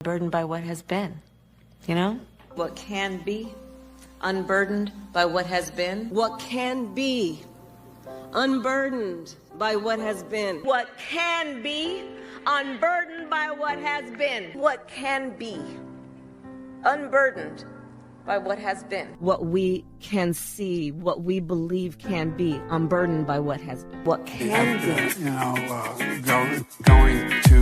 burdened by what has been, you know? What can be, unburdened by what has been. What can be, unburdened by what has been. What can be, unburdened by what has been. What can be, unburdened by what has been. What we can see, what we believe can be, unburdened by what has been. What can be. Going to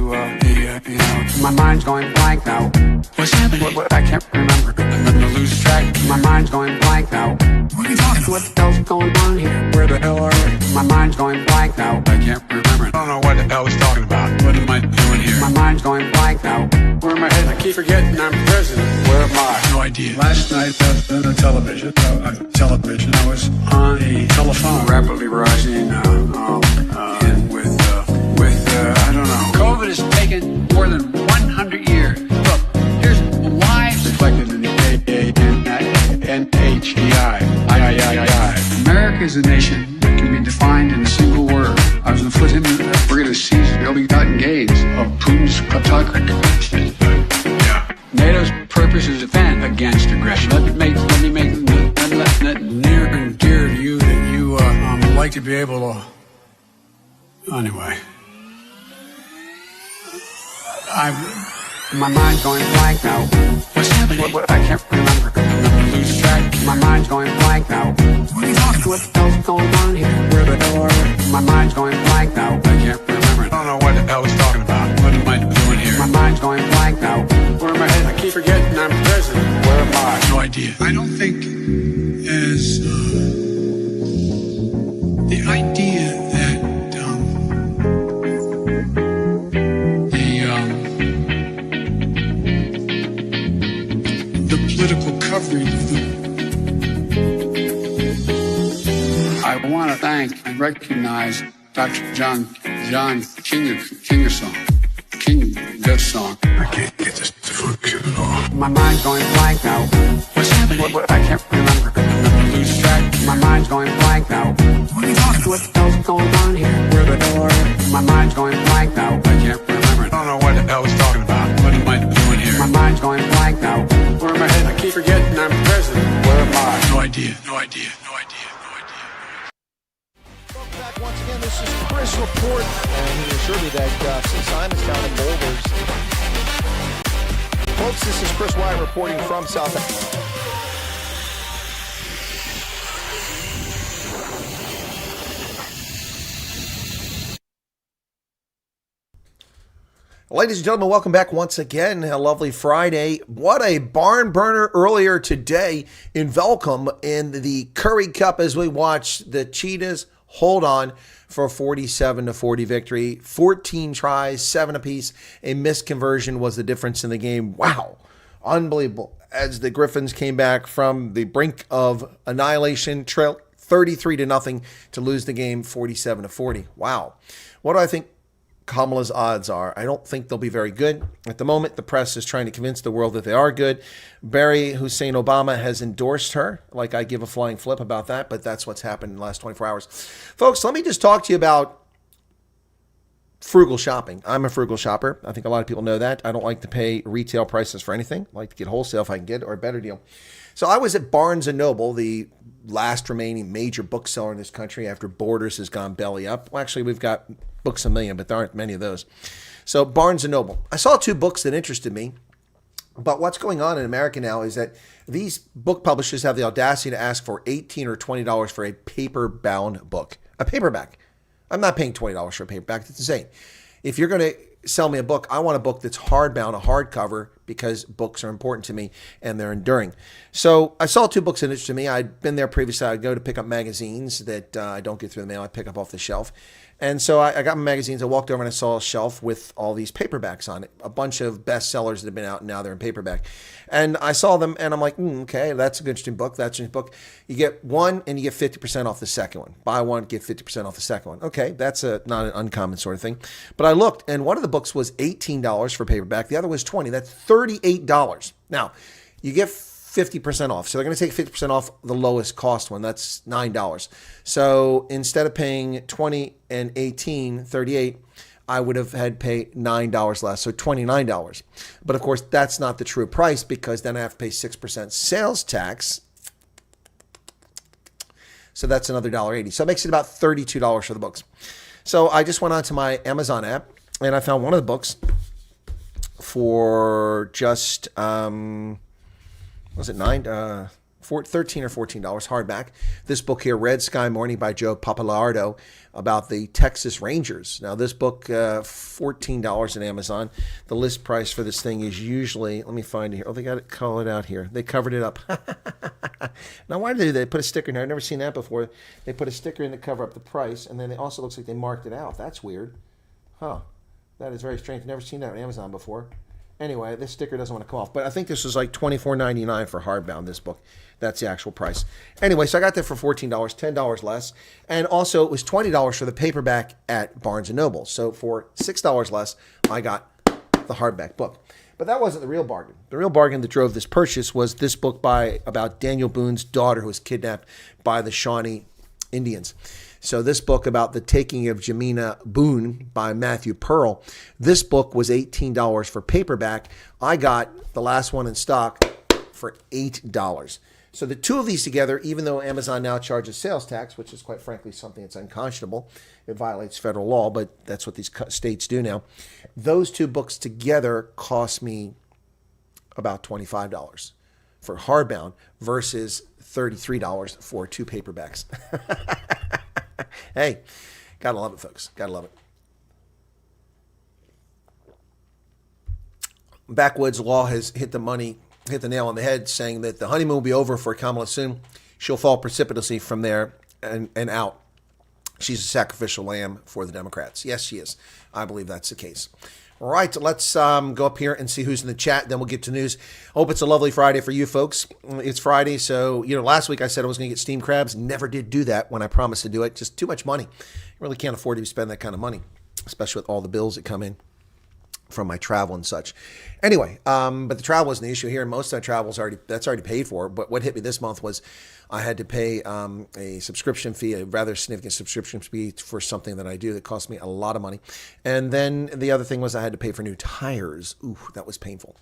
my mind's going blank now. What's happening? What, I can't remember. I'm gonna lose track. My mind's going blank now. What are you talking about? What the hell's going on here? Where the hell are we? My mind's going blank now. I can't remember. I don't know what the hell he's talking about. What am I doing here? My mind's going blank now. Where am I headed? I keep forgetting I'm president. Where am I? No idea. Last night on the television, I was on a telephone rapidly rising and with I don't know. COVID has taken more than 100 years. Look, here's lives reflected in the NHEI. America is a nation that can be defined in a single word. I was inflicting we're going to seize the ill-begotten gains of Putin's kleptocracy. Yeah. NATO's purpose is to defend against aggression. Let me make that near and dear to you that you like to be able to. Anyway. My mind's going blank now. What's happening? What, I can't remember. I'm gonna lose track. My mind's going blank now. What are you talking about? What the hell's going on here? Where the hell are we? My mind's going blank now. I can't remember. I don't know what the hell he's talking about. What am I doing here? My mind's going blank now. Where am I headed? I keep forgetting I'm president. Where am I? No idea. I don't think as the idea that political coverage of I want to thank and recognize Dr. John Kingersong. I can't get this to function at all. My mind's going blank now. What's happening? What, I can't remember. I'm gonna lose track. My mind's going blank now. What are you talking about? What the hell's going on here? Where the hell are we? My mind's going blank now. I can't remember. I don't know what the hell he's talking about. What am I doing here? My mind's going blank now. Where am I headed? I keep forgetting I'm president. Where am I? No idea. Welcome back once again. This is Chris Report, and he assured me that since I'm in town in Boulders, folks, this is Chris Wyatt reporting from South Africa. Ladies and gentlemen, welcome back once again. A lovely Friday. What a barn burner earlier today in Velcom in the Curry Cup as we watch the Cheetahs hold on for a 47-40 victory. 14 tries, 7 apiece. A missed conversion was the difference in the game. Wow. Unbelievable. As the Griffins came back from the brink of annihilation, trail 33-0 to lose the game 47-40. Wow. What do I think Kamala's odds are? I don't think they'll be very good. At the moment, the press is trying to convince the world that they are good. Barry Hussein Obama has endorsed her. Like, I give a flying flip about that, but that's what's happened in the last 24 hours. Folks, let me just talk to you about frugal shopping. I'm a frugal shopper. I think a lot of people know that. I don't like to pay retail prices for anything. I like to get wholesale if I can get it, or a better deal. So I was at Barnes & Noble, the last remaining major bookseller in this country after Borders has gone belly up. Well, actually, we've got Books A Million, but there aren't many of those. So Barnes & Noble. I saw 2 books that interested me. But what's going on in America now is that these book publishers have the audacity to ask for $18 or $20 for a paper-bound book. A paperback. I'm not paying $20 for a paperback. That's insane. If you're going to sell me a book, I want a book that's hardbound, a hardcover, because books are important to me and they're enduring. So I saw 2 books that interested me. I'd been there previously. I'd go to pick up magazines that I don't get through the mail. I pick up off the shelf. And so I got my magazines. I walked over and I saw a shelf with all these paperbacks on it, a bunch of bestsellers that have been out and now they're in paperback. And I saw them and I'm like, okay, that's a good interesting book. That's an interesting book. You get one and you get 50% off the second one. Buy one, get 50% off the second one. Okay, that's not an uncommon sort of thing. But I looked and one of the books was $18 for paperback. The other was $20. That's $38. Now, you get 50% off. So they're going to take 50% off the lowest cost one. That's $9. So instead of paying 20 and 18, 38, I would have had to pay $9 less, so $29. But of course, that's not the true price because then I have to pay 6% sales tax. So that's another $1.80. So it makes it about $32 for the books. So I just went onto my Amazon app and I found one of the books for just, was it $13 or $14 hardback. This book here, Red Sky Morning by Joe Papalardo, about the Texas Rangers. Now this book, $14 on Amazon. The list price for this thing is usually, let me find it here. Oh, they got it colored out here. They covered it up. Now why did they put a sticker in there? I've never seen that before. They put a sticker in to cover up the price, and then it also looks like they marked it out. That's weird. Huh. That is very strange. Never seen that on Amazon before. Anyway, this sticker doesn't want to come off. But I think this was like $24.99 for hardbound, this book. That's the actual price. Anyway, so I got that for $14, $10 less. And also, it was $20 for the paperback at Barnes & Noble. So for $6 less, I got the hardback book. But that wasn't the real bargain. The real bargain that drove this purchase was this book about Daniel Boone's daughter who was kidnapped by the Shawnee Indians. So this book about the taking of Jemina Boone by Matthew Pearl, this book was $18 for paperback. I got the last one in stock for $8. So the two of these together, even though Amazon now charges sales tax, which is quite frankly something that's unconscionable, it violates federal law, but that's what these states do now. Those two books together cost me about $25 for hardbound versus $33 for two paperbacks. Hey, gotta love it, folks. Gotta love it. Backwoods Law has hit the nail on the head, saying that the honeymoon will be over for Kamala soon. She'll fall precipitously from there and out. She's a sacrificial lamb for the Democrats. Yes, she is. I believe that's the case. All right, let's go up here and see who's in the chat. Then we'll get to news. Hope it's a lovely Friday for you folks. It's Friday, so last week I said I was going to get steamed crabs. Never did do that when I promised to do it. Just too much money. I really can't afford to spend that kind of money, especially with all the bills that come in from my travel and such. Anyway, but the travel wasn't the issue here. Most of that travel is already paid for. But what hit me this month was I had to pay a subscription fee, a rather significant subscription fee for something that I do that cost me a lot of money. And then the other thing was I had to pay for new tires. Ooh, that was painful.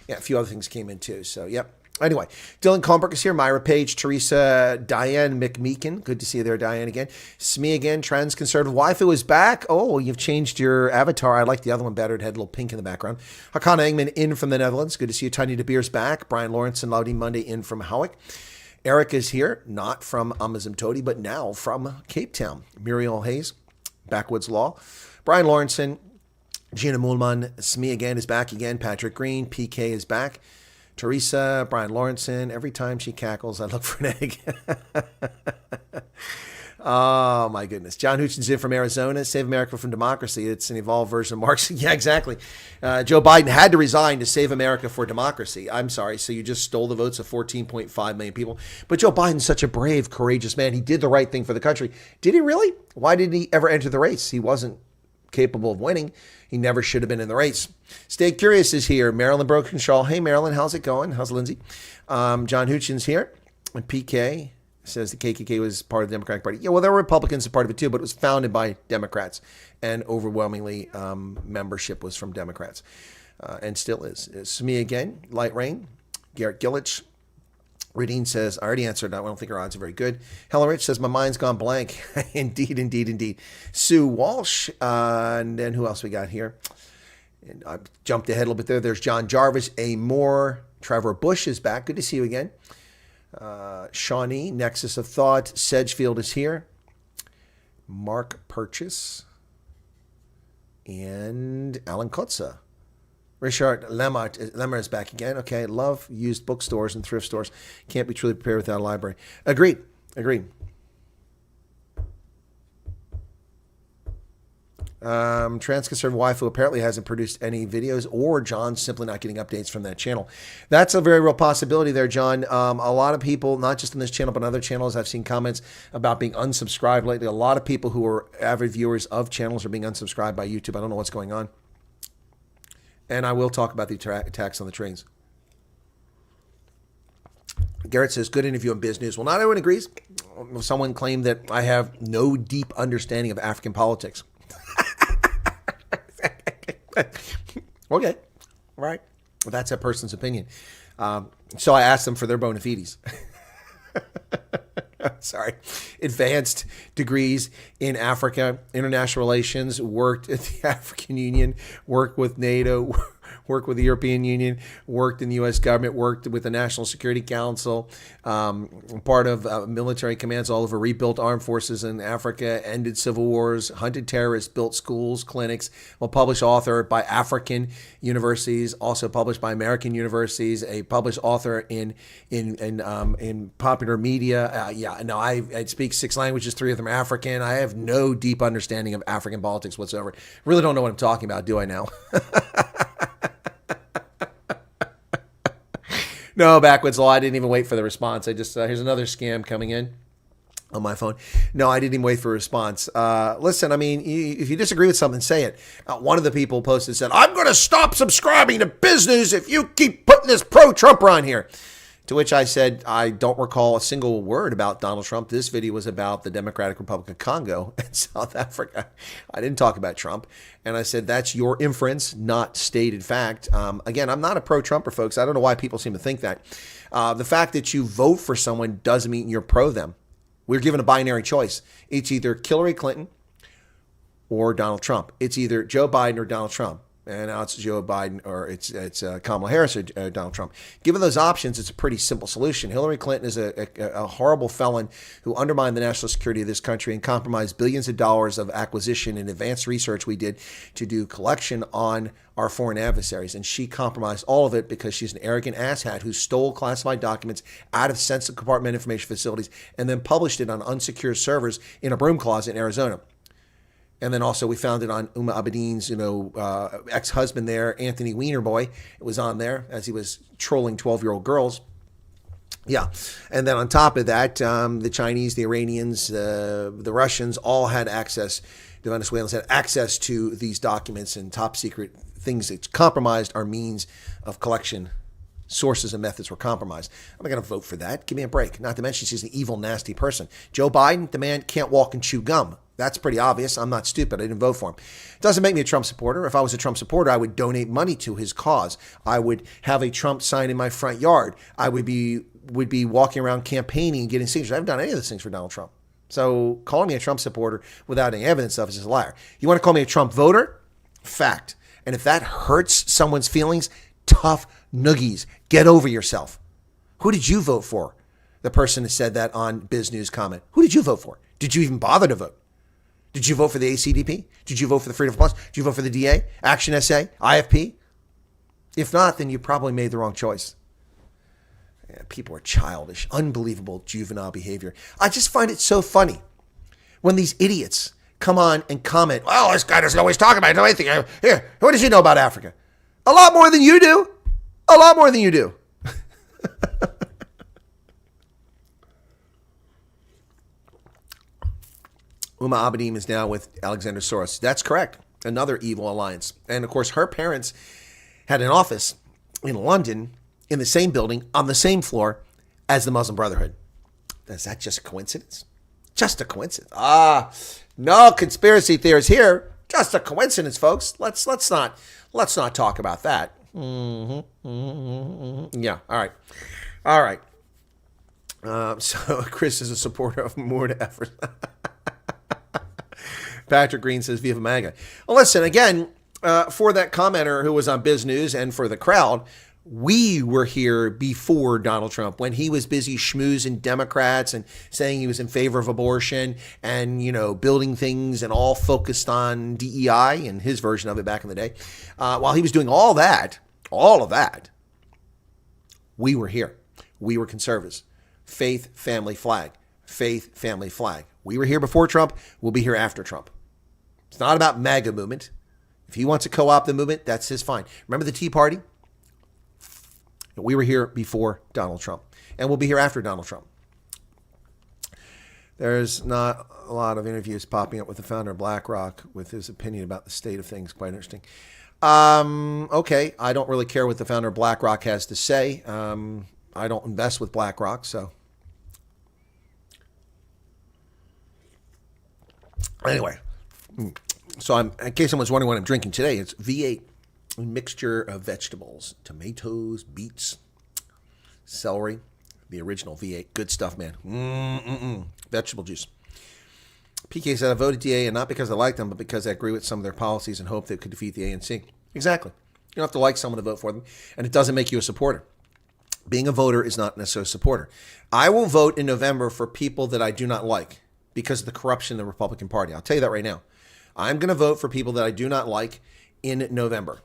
Yeah, a few other things came in too. So, yep. Anyway, Dylan Kalmbrook is here. Myra Page, Teresa, Diane McMeekin. Good to see you there, Diane, again. Smee again. Trans Conservative Waifu is back. Oh, you've changed your avatar. I like the other one better. It had a little pink in the background. Hakana Engman in from the Netherlands. Good to see you. Tiny De Beers back. Brian Lawrence and Laudi Monday in from Howick. Eric is here, not from Amazimtoti, but now from Cape Town. Muriel Hayes, Backwoods Law. Brian Lawrenson, Gina Moolman. Smee again is back again. Patrick Green. PK is back. Teresa, Brian Lawrenson, every time she cackles, I look for an egg. Oh, my goodness. John Hutchinson in from Arizona. Save America from Democracy. It's an evolved version of Marx. Yeah, exactly. Joe Biden had to resign to save America for democracy. I'm sorry. So you just stole the votes of 14.5 million people. But Joe Biden's such a brave, courageous man. He did the right thing for the country. Did he really? Why didn't he ever enter the race? He wasn't capable of winning. He never should have been in the race. Stay Curious is here. Marilyn Brokenshaw. Hey, Marilyn, how's it going? How's Lindsay? John Hutchins here. And PK says the KKK was part of the Democratic Party. Yeah, well, there were Republicans a part of it too, but it was founded by Democrats. And overwhelmingly, membership was from Democrats. And still is. It's me again. Light Rain. Garrett Gillich. Radine says, I already answered that. I don't think our odds are very good. Helen Rich says, my mind's gone blank. Indeed, indeed, indeed. Sue Walsh. And then who else we got here? And I jumped ahead a little bit there. There's John Jarvis. A Moore. Trevor Bush is back. Good to see you again. Shawnee, Nexus of Thought. Sedgefield is here. Mark Purchase. And Alan Kotza. Richard Lemmer is back again. Okay, love used bookstores and thrift stores. Can't be truly prepared without a library. Agreed. Transconservative Waifu apparently hasn't produced any videos, or John's simply not getting updates from that channel. That's a very real possibility there, John. A lot of people, not just on this channel, but on other channels, I've seen comments about being unsubscribed lately. A lot of people who are avid viewers of channels are being unsubscribed by YouTube. I don't know what's going on. And I will talk about the attacks on the trains. Garrett says, good interview on Biz News. Well, not everyone agrees. Someone claimed that I have no deep understanding of African politics. Okay. Right. Well, that's a person's opinion. So I asked them for their bona fides. Sorry. Advanced degrees in Africa, international relations, worked at the African Union, worked with NATO, worked with the European Union, worked in the U.S. government, worked with the National Security Council, part of military commands all over, rebuilt armed forces in Africa, ended civil wars, hunted terrorists, built schools, clinics, a published author by African universities, also published by American universities, a published author in popular media. I speak 6 languages, 3 of them are African. I have no deep understanding of African politics whatsoever. Really don't know what I'm talking about, do I now? No, backwards law. I didn't even wait for the response. I just, here's another scam coming in on my phone. No, I didn't even wait for a response. Listen, I mean, if you disagree with something, say it. One of the people posted said, I'm going to stop subscribing to Business if you keep putting this pro-Trumper on here. To which I said, I don't recall a single word about Donald Trump. This video was about the Democratic Republic of Congo and South Africa. I didn't talk about Trump. And I said, that's your inference, not stated fact. Again, I'm not a pro-Trumper, folks. I don't know why people seem to think that. The fact that you vote for someone doesn't mean you're pro them. We're given a binary choice. It's either Hillary Clinton or Donald Trump. It's either Joe Biden or Donald Trump. And now it's Joe Biden or it's Kamala Harris or Donald Trump. Given those options, it's a pretty simple solution. Hillary Clinton is a horrible felon who undermined the national security of this country and compromised billions of dollars of acquisition and advanced research we did to do collection on our foreign adversaries. And she compromised all of it because she's an arrogant asshat who stole classified documents out of sensitive compartment information facilities and then published it on unsecured servers in a broom closet in Arizona. And then also we found it on Uma Abedin's, ex-husband there, Anthony Wienerboy. It was on there as he was trolling 12-year-old girls. Yeah. And then on top of that, the Chinese, the Iranians, the Russians all had access, the Venezuelans had access to these documents and top secret things that compromised our means of collection. Sources and methods were compromised. I'm not going to vote for that. Give me a break. Not to mention she's an evil, nasty person. Joe Biden, the man can't walk and chew gum. That's pretty obvious. I'm not stupid. I didn't vote for him. It doesn't make me a Trump supporter. If I was a Trump supporter, I would donate money to his cause. I would have a Trump sign in my front yard. I would be walking around campaigning and getting signatures. I haven't done any of those things for Donald Trump. So calling me a Trump supporter without any evidence of it is a liar. You want to call me a Trump voter? Fact. And if that hurts someone's feelings, tough noogies. Get over yourself. Who did you vote for? The person who said that on Biz News comment. Who did you vote for? Did you even bother to vote? Did you vote for the ACDP? Did you vote for the Freedom Plus? Did you vote for the DA? Action SA? IFP? If not, then you probably made the wrong choice. Yeah, people are childish, unbelievable juvenile behavior. I just find it so funny when these idiots come on and comment, well, this guy doesn't always talk about it. Anything. Here, what does he know about Africa? A lot more than you do. A lot more than you do. Uma Abedin is now with Alexander Soros. That's correct. Another evil alliance. And of course, her parents had an office in London in the same building on the same floor as the Muslim Brotherhood. Is that just a coincidence? Just a coincidence. No conspiracy theories here. Just a coincidence, folks. Let's not talk about that. Yeah. All right. So Chris is a supporter of more efforts. Patrick Green says, Viva MAGA. Well, listen, again, for that commenter who was on Biz News and for the crowd, we were here before Donald Trump when he was busy schmoozing Democrats and saying he was in favor of abortion and, building things and all focused on DEI and his version of it back in the day. While he was doing all of that, we were here. We were conservatives. Faith, family, flag. Faith, family, flag. We were here before Trump. We'll be here after Trump. It's not about MAGA movement. If he wants to co-opt the movement, that's his fine. Remember the Tea Party? We were here before Donald Trump, and we'll be here after Donald Trump. There's not a lot of interviews popping up with the founder of BlackRock with his opinion about the state of things. Quite interesting. Okay, I don't really care what the founder of BlackRock has to say. I don't invest with BlackRock, so. Anyway, So in case someone's wondering what I'm drinking today, it's V8, a mixture of vegetables, tomatoes, beets, celery, the original V8. Good stuff, man. Vegetable juice. PK said, I voted DA, and not because I like them, but because I agree with some of their policies and hope they could defeat the ANC. Exactly. You don't have to like someone to vote for them, and it doesn't make you a supporter. Being a voter is not necessarily a supporter. I will vote in November for people that I do not like because of the corruption in the Republican Party. I'll tell you that right now. I'm going to vote for people that I do not like in November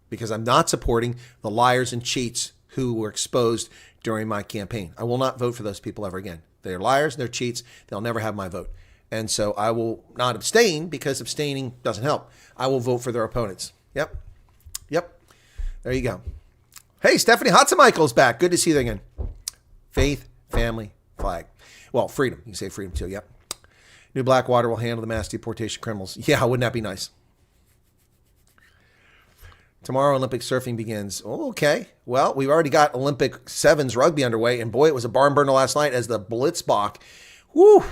because I'm not supporting the liars and cheats who were exposed during my campaign. I will not vote for those people ever again. They're liars and they're cheats. They'll never have my vote. And so I will not abstain because abstaining doesn't help. I will vote for their opponents. Yep. There you go. Hey, Stephanie Hatzemichael's back. Good to see you again. Faith, family, flag. Well, freedom. You can say freedom too. Yep. New Blackwater will handle the mass deportation criminals. Yeah, wouldn't that be nice? Tomorrow, Olympic surfing begins. Oh, okay. Well, we've already got Olympic sevens rugby underway, and boy, it was a barn burner last night as the Blitzbach,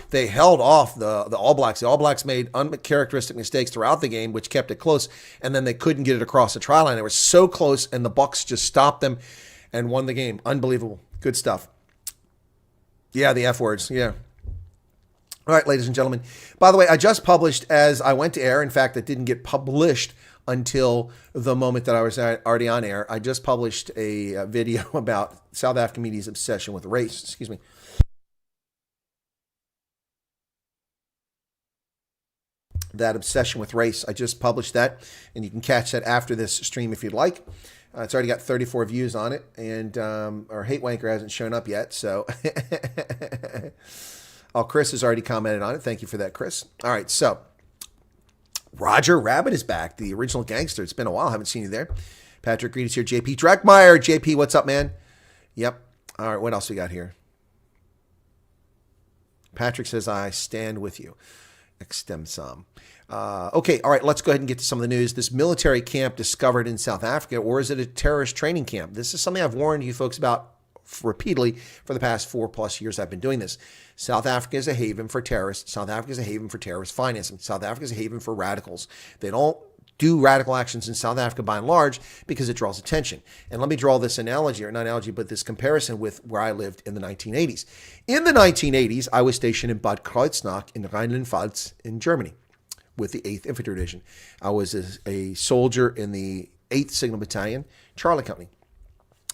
they held off the All Blacks. The All Blacks made uncharacteristic mistakes throughout the game, which kept it close, and then they couldn't get it across the try line. They were so close, and the Bucks just stopped them and won the game. Unbelievable. Good stuff. Yeah, the F words. Yeah. All right, ladies and gentlemen. By the way, I just published as I went to air. In fact, it didn't get published until the moment that I was already on air. I just published a video about South African media's obsession with race. Excuse me. That obsession with race. I just published that, and you can catch that after this stream if you'd like. It's already got 34 views on it, and our hate wanker hasn't shown up yet, so... Oh, Chris has already commented on it. Thank you for that, Chris. All right, so Roger Rabbit is back, the original gangster. It's been a while. I haven't seen you there. Patrick Reed is here. JP Dreckmeyer. JP, what's up, man? Yep. All right, what else we got here? Patrick says, I stand with you. Extem some. Okay, all right, let's go ahead and get to some of the news. This military camp discovered in South Africa, or is it a terrorist training camp? This is something I've warned you folks about repeatedly for the past 4+ years I've been doing this. South Africa is a haven for terrorists. South Africa is a haven for terrorist financing. South Africa is a haven for radicals. They don't do radical actions in South Africa by and large because it draws attention. And let me draw this analogy, or not analogy, but this comparison with where I lived in the 1980s. In the 1980s, I was stationed in Bad Kreuznach in Rheinland-Pfalz in Germany with the 8th Infantry Division. I was a soldier in the 8th Signal Battalion, Charlie Company.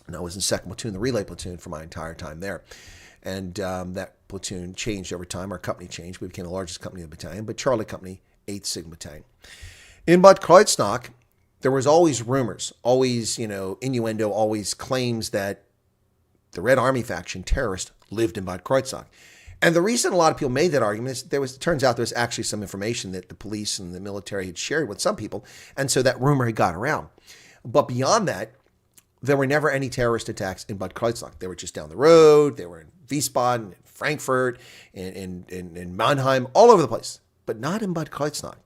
And I was in 2nd Platoon, the relay platoon, for my entire time there. And that platoon changed over time. Our company changed. We became the largest company in the battalion, but Charlie Company, 8th Signal Battalion. In Bad Kreuznach, there was always rumors, always, innuendo, always claims that the Red Army faction terrorist lived in Bad Kreuznach. And the reason a lot of people made that argument is it turns out there was actually some information that the police and the military had shared with some people. And so that rumor had got around. But beyond that, there were never any terrorist attacks in Bad Kreuznach. They were just down the road. They were in Wiesbaden, in Frankfurt, in Mannheim, all over the place. But not in Bad Kreuznach,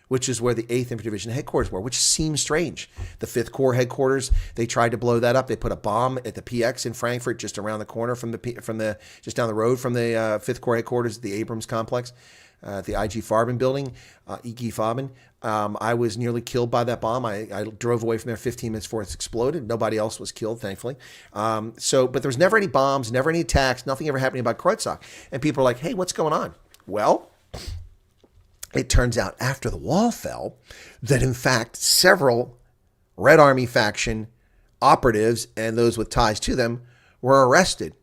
which is where the 8th Infantry Division headquarters were, which seems strange. The 5th Corps headquarters, they tried to blow that up. They put a bomb at the PX in Frankfurt, just around the corner just down the road from the 5th Corps headquarters, the Abrams complex, the IG Farben building, IG Farben. I was nearly killed by that bomb. I drove away from there 15 minutes before it exploded. Nobody else was killed, thankfully. But there was never any bombs, never any attacks, nothing ever happening about Kreuznach. And people are like, hey, what's going on? Well, it turns out after the wall fell that, in fact, several Red Army faction operatives and those with ties to them were arrested,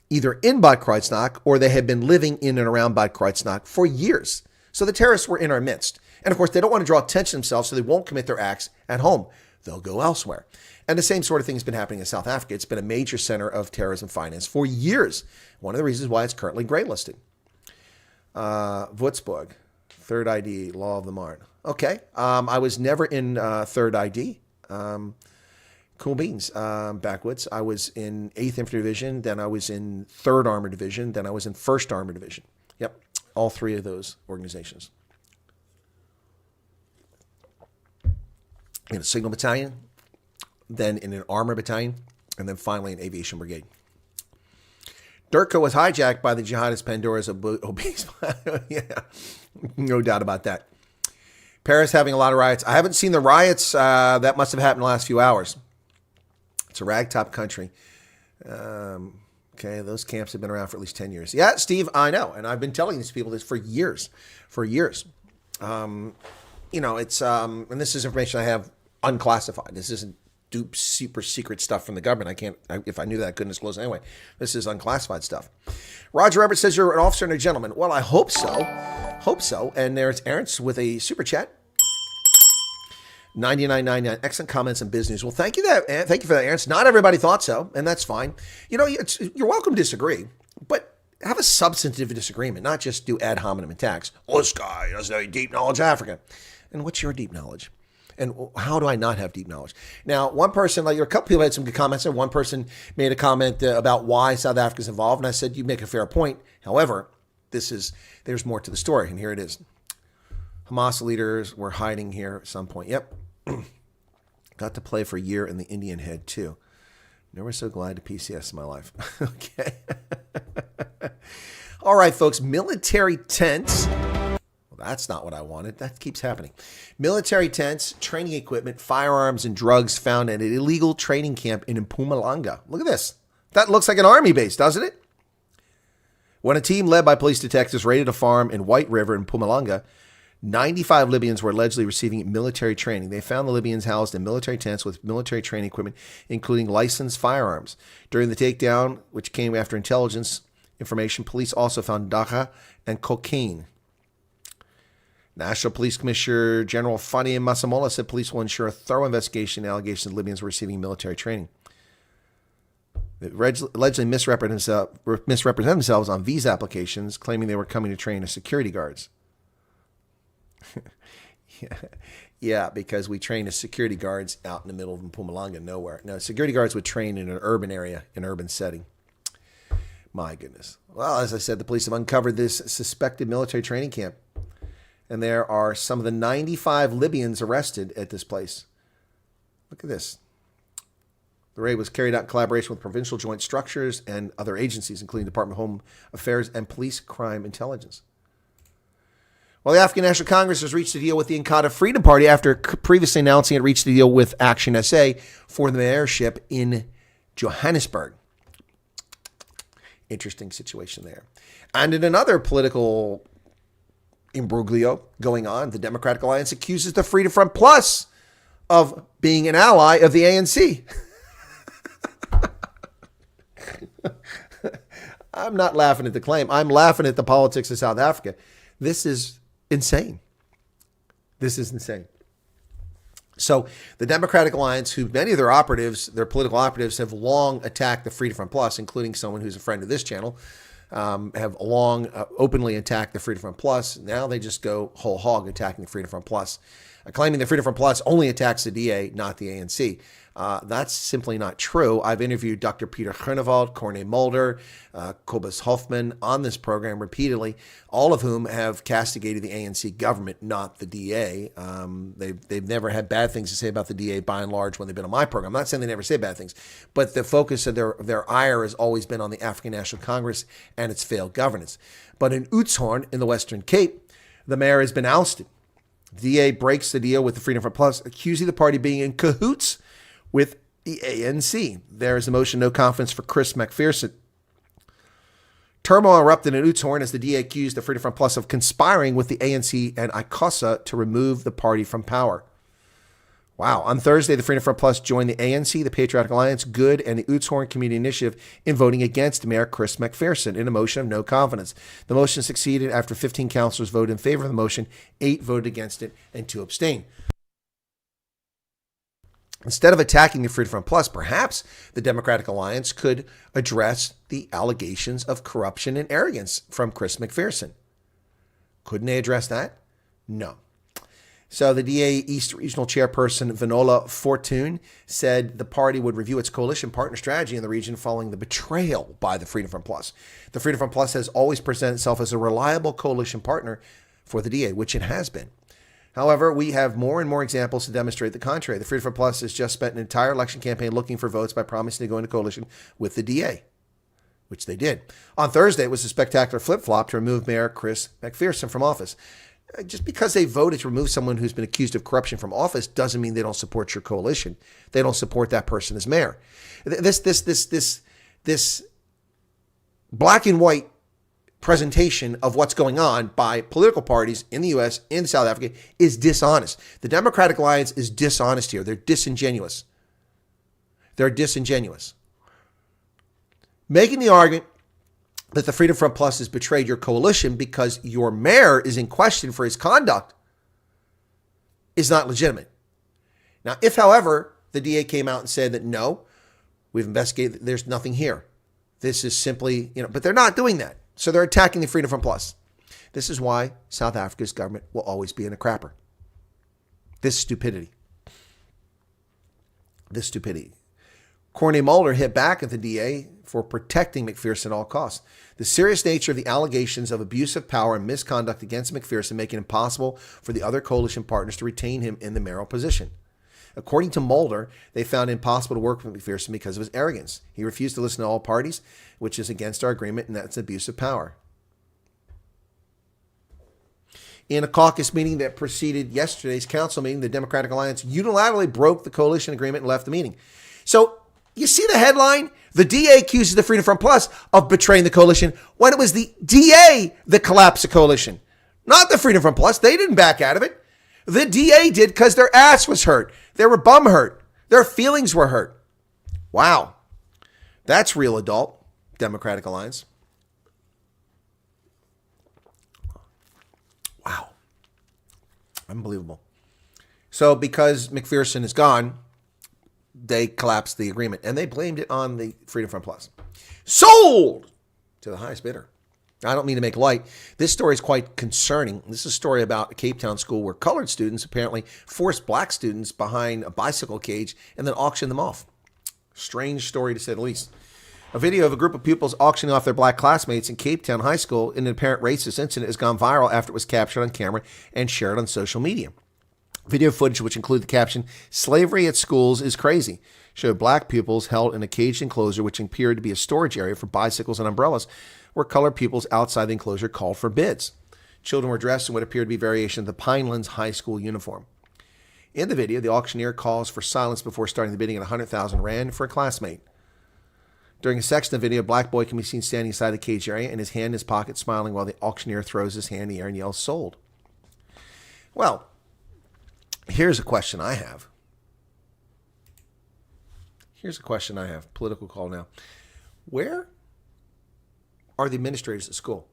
either in Bad Kreuznach or they had been living in and around Bad Kreuznach for years. So the terrorists were in our midst. And of course, they don't want to draw attention to themselves, so they won't commit their acts at home. They'll go elsewhere. And the same sort of thing has been happening in South Africa. It's been a major center of terrorism finance for years. One of the reasons why it's currently graylisted. Würzburg, Third ID, Law of the Marne. Okay. I was never in Third ID. Cool beans. Backwoods. I was in 8th Infantry Division. Then I was in 3rd Armored Division. Then I was in 1st Armored Division. Yep. All three of those organizations. In a Signal Battalion, then in an Armor Battalion, and then finally an Aviation Brigade. Durka was hijacked by the jihadist Pandora's obese. Yeah, no doubt about that. Paris having a lot of riots. I haven't seen the riots. That must have happened in the last few hours. It's a ragtop country. Okay, those camps have been around for at least 10 years. Yeah, Steve, I know. And I've been telling these people this for years. It's, and this is information I have unclassified. This isn't super secret stuff from the government. If I knew that, I couldn't disclose it anyway. This is unclassified stuff. Roger Everett says you're an officer and a gentleman. Well, I hope so. And there's Ernst with a super chat. 99.99. Excellent comments and biz news. Well, thank you for that, Ernst. Not everybody thought so, and that's fine. You're welcome to disagree, but have a substantive disagreement, not just do ad hominem attacks. Oh, this guy doesn't have any deep knowledge of Africa. And what's your deep knowledge? And how do I not have deep knowledge? Now, one person, a couple people had some good comments, and one person made a comment about why South Africa's involved, and I said, you make a fair point. However, there's more to the story, and here it is. Hamas leaders were hiding here at some point. Yep. Got to play for a year in the Indian Head, too. Never so glad to PCS in my life. Okay. All right, folks. Military tents. Well, that's not what I wanted. That keeps happening. Military tents, training equipment, firearms, and drugs found at an illegal training camp in Mpumalanga. Look at this. That looks like an army base, doesn't it? When a team led by police detectives raided a farm in White River in Mpumalanga, 95 Libyans were allegedly receiving military training. They found the Libyans housed in military tents with military training equipment, including licensed firearms. During the takedown, which came after intelligence information, police also found dacha and cocaine. National Police Commissioner General Fani Masamola said police will ensure a thorough investigation into allegations the Libyans were receiving military training. They allegedly misrepresented themselves on visa applications, claiming they were coming to train as security guards. Yeah, because we train as security guards out in the middle of Mpumalanga, nowhere. No, security guards would train in an urban area, an urban setting. My goodness. Well, as I said, the police have uncovered this suspected military training camp. And there are some of the 95 Libyans arrested at this place. Look at this. The raid was carried out in collaboration with provincial joint structures and other agencies, including Department of Home Affairs and Police Crime Intelligence. Well, the African National Congress has reached a deal with the Inkatha Freedom Party after previously announcing it reached a deal with Action SA for the mayorship in Johannesburg. Interesting situation there. And in another political imbroglio going on, the Democratic Alliance accuses the Freedom Front Plus of being an ally of the ANC. I'm not laughing at the claim. I'm laughing at the politics of South Africa. This is insane. This is insane. So the Democratic Alliance, who many of their operatives, their political operatives, have long attacked the Freedom Front Plus, including someone who's a friend of this channel, have long openly attacked the Freedom Front Plus. Now they just go whole hog attacking the Freedom Front Plus, claiming the Freedom Front Plus only attacks the DA, not the ANC. That's simply not true. I've interviewed Dr. Peter Groenewald, Corné Mulder, Cobus Hoffman on this program repeatedly, all of whom have castigated the ANC government, not the DA. They've never had bad things to say about the DA by and large when they've been on my program. I'm not saying they never say bad things, but the focus of their ire has always been on the African National Congress and its failed governance. But in Oudtshoorn, in the Western Cape, the mayor has been ousted. The DA breaks the deal with the Freedom Front Plus, accusing the party of being in cahoots with the ANC. There is a motion no confidence for Chris McPherson. Turmoil erupted in Oudtshoorn as the DA accused the Freedom Front Plus of conspiring with the ANC and ICOSA to remove the party from power. Wow. On Thursday, the Freedom Front Plus joined the ANC, the Patriotic Alliance, Good, and the Oudtshoorn Community Initiative in voting against Mayor Chris McPherson in a motion of no confidence. The motion succeeded after 15 councillors voted in favor of the motion, 8 voted against it, and 2 abstained. Instead of attacking the Freedom Front Plus, perhaps the Democratic Alliance could address the allegations of corruption and arrogance from Chris McPherson. Couldn't they address that? No. So the DA East Regional Chairperson Vanola Fortune said the party would review its coalition partner strategy in the region following the betrayal by the Freedom Front Plus. The Freedom Front Plus has always presented itself as a reliable coalition partner for the DA, which it has been. However, we have more and more examples to demonstrate the contrary. The Freedom Front Plus has just spent an entire election campaign looking for votes by promising to go into coalition with the DA, which they did. On Thursday, it was a spectacular flip-flop to remove Mayor Chris McPherson from office. Just because they voted to remove someone who's been accused of corruption from office doesn't mean they don't support your coalition. They don't support that person as mayor. This black and white presentation of what's going on by political parties in the U.S., in South Africa, is dishonest. The Democratic Alliance is dishonest here. They're disingenuous. They're disingenuous. Making the argument that the Freedom Front Plus has betrayed your coalition because your mayor is in question for his conduct is not legitimate. Now, if, however, the DA came out and said that, no, we've investigated, there's nothing here. This is simply, but they're not doing that. So they're attacking the Freedom Front Plus. This is why South Africa's government will always be in a crapper. This stupidity. Corney Mulder hit back at the DA for protecting McPherson at all costs. The serious nature of the allegations of abuse of power and misconduct against McPherson make it impossible for the other coalition partners to retain him in the mayoral position. According to Mulder, they found it impossible to work with McPherson because of his arrogance. He refused to listen to all parties, which is against our agreement, and that's abuse of power. In a caucus meeting that preceded yesterday's council meeting, the Democratic Alliance unilaterally broke the coalition agreement and left the meeting. So, you see the headline? The DA accuses the Freedom Front Plus of betraying the coalition when it was the DA that collapsed the coalition. Not the Freedom Front Plus. They didn't back out of it. The DA did because their ass was hurt. They were bum hurt. Their feelings were hurt. Wow. That's real adult Democratic Alliance. Wow. Unbelievable. So because McPherson is gone, they collapsed the agreement, and they blamed it on the Freedom Front Plus. Sold to the highest bidder. I don't mean to make light. This story is quite concerning. This is a story about a Cape Town school where colored students apparently forced black students behind a bicycle cage and then auctioned them off. Strange story to say the least. A video of a group of pupils auctioning off their black classmates in Cape Town High School in an apparent racist incident has gone viral after it was captured on camera and shared on social media. Video footage, which included the caption, "Slavery at schools is crazy," showed black pupils held in a caged enclosure which appeared to be a storage area for bicycles and umbrellas, where colored pupils outside the enclosure called for bids. Children were dressed in what appeared to be variation of the Pinelands High School uniform. In the video, the auctioneer calls for silence before starting the bidding at 100,000 Rand for a classmate. During a section of the video, a black boy can be seen standing inside the cage area and his hand in his pocket smiling while the auctioneer throws his hand in the air and yells, "Sold." Well, here's a question I have. Political call now. Where are the administrators at school?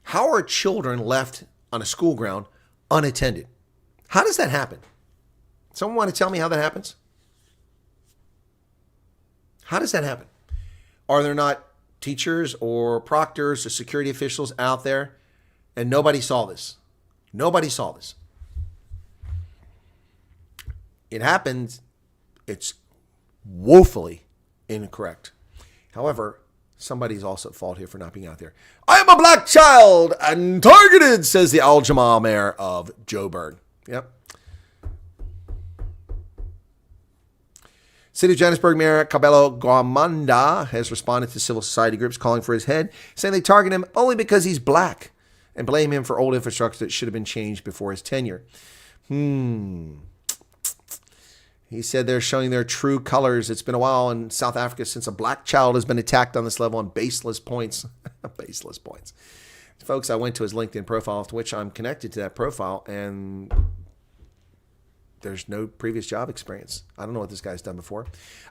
How are children left on a school ground unattended? How does that happen? Someone want to tell me how that happens? How does that happen? Are there not teachers or proctors or security officials out there and nobody saw this? Nobody saw this. It happened. It's woefully incorrect. However, somebody's also at fault here for not being out there. "I am a black child and targeted," says the Al Jamal mayor of Joburg. Yep. City of Johannesburg Mayor Cabello Guamanda has responded to civil society groups calling for his head, saying they target him only because he's black and blame him for old infrastructure that should have been changed before his tenure. He said they're showing their true colors. It's been a while in South Africa since a black child has been attacked on this level on baseless points. Baseless points. Folks, I went to his LinkedIn profile, to which I'm connected to that profile, and there's no previous job experience. I don't know what this guy's done before.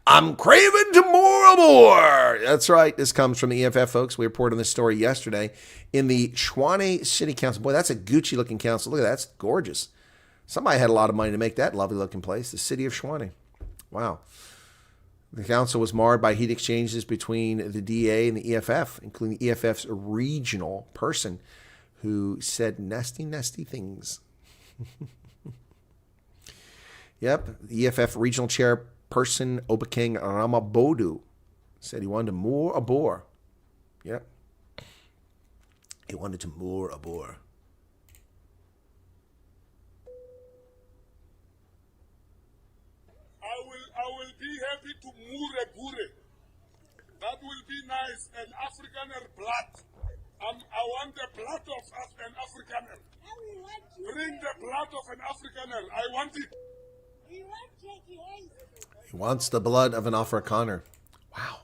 "I'm craving to more." That's right. This comes from the EFF, folks. We reported on this story yesterday in the Tshwane City Council. Boy, that's a Gucci-looking council. Look at that. That's gorgeous. Somebody had a lot of money to make that lovely-looking place, the city of Tshwane. Wow. The council was marred by heat exchanges between the DA and the EFF, including the EFF's regional person who said nasty, nasty things. Yep, the EFF regional chairperson, Obakeng Ramabodu, said he wanted to moor a boar. Yep. He wanted to moor a boar. I will be happy to moor a boar. That will be nice. And Afrikaner blood. I want the blood of an Afrikaner. Bring the blood of an Afrikaner. I want it. He wants the blood of an Afrikaner. Wow.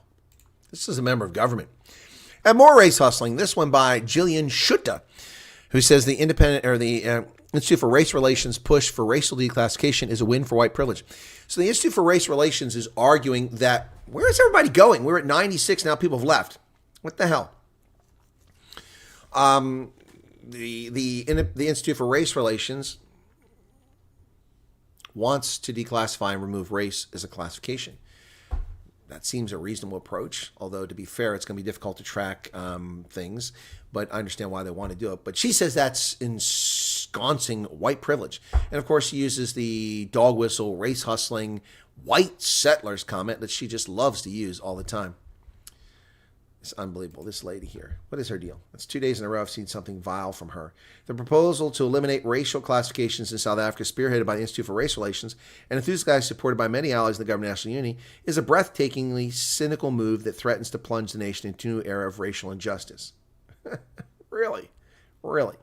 This is a member of government. And more race hustling. This one by Jillian Schutte, who says the Institute for Race Relations push for racial declassification is a win for white privilege. So the Institute for Race Relations is arguing that where is everybody going? We're at 96 now. People have left. What the hell? The Institute for Race Relations wants to declassify and remove race as a classification. That seems a reasonable approach, although to be fair, it's going to be difficult to track things, but I understand why they want to do it. But she says that's ensconcing white privilege. And of course, she uses the dog whistle, race hustling, white settlers comment that she just loves to use all the time. It's unbelievable. This lady here. What is her deal? It's 2 days in a row I've seen something vile from her. The proposal to eliminate racial classifications in South Africa, spearheaded by the Institute for Race Relations and enthusiastically supported by many allies in the government national unity, is a breathtakingly cynical move that threatens to plunge the nation into a new era of racial injustice. Really? Really?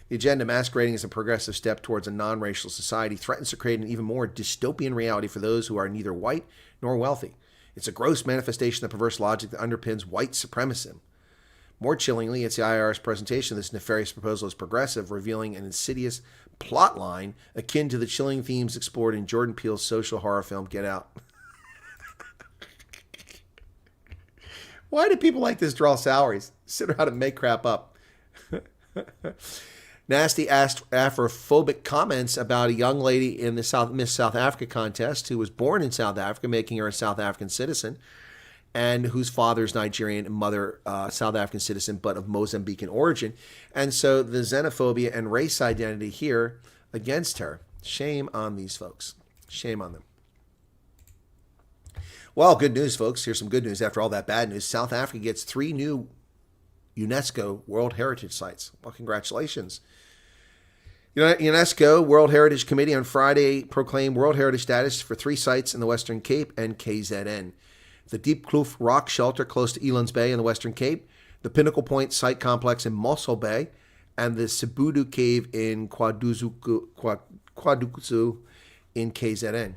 The agenda, masquerading as a progressive step towards a non-racial society, threatens to create an even more dystopian reality for those who are neither white nor wealthy. It's a gross manifestation of the perverse logic that underpins white supremacy. More chillingly, it's the IRS presentation of this nefarious proposal as progressive, revealing an insidious plot line akin to the chilling themes explored in Jordan Peele's social horror film Get Out. Why do people like this draw salaries? Sit around and make crap up. Nasty Afrophobic comments about a young lady in the Miss South Africa contest who was born in South Africa, making her a South African citizen, and whose father is Nigerian and mother South African citizen, but of Mozambican origin. And so the xenophobia and race identity here against her. Shame on these folks. Shame on them. Well, good news, folks. Here's some good news after all that bad news. South Africa gets 3 new UNESCO World Heritage Sites. Well, congratulations. UNESCO World Heritage Committee on Friday proclaimed World Heritage status for 3 sites in the Western Cape and KZN. The Deep Kloof Rock Shelter close to Elands Bay in the Western Cape, the Pinnacle Point Site Complex in Mossel Bay, and the Sibudu Cave in Kwaduzu in KZN.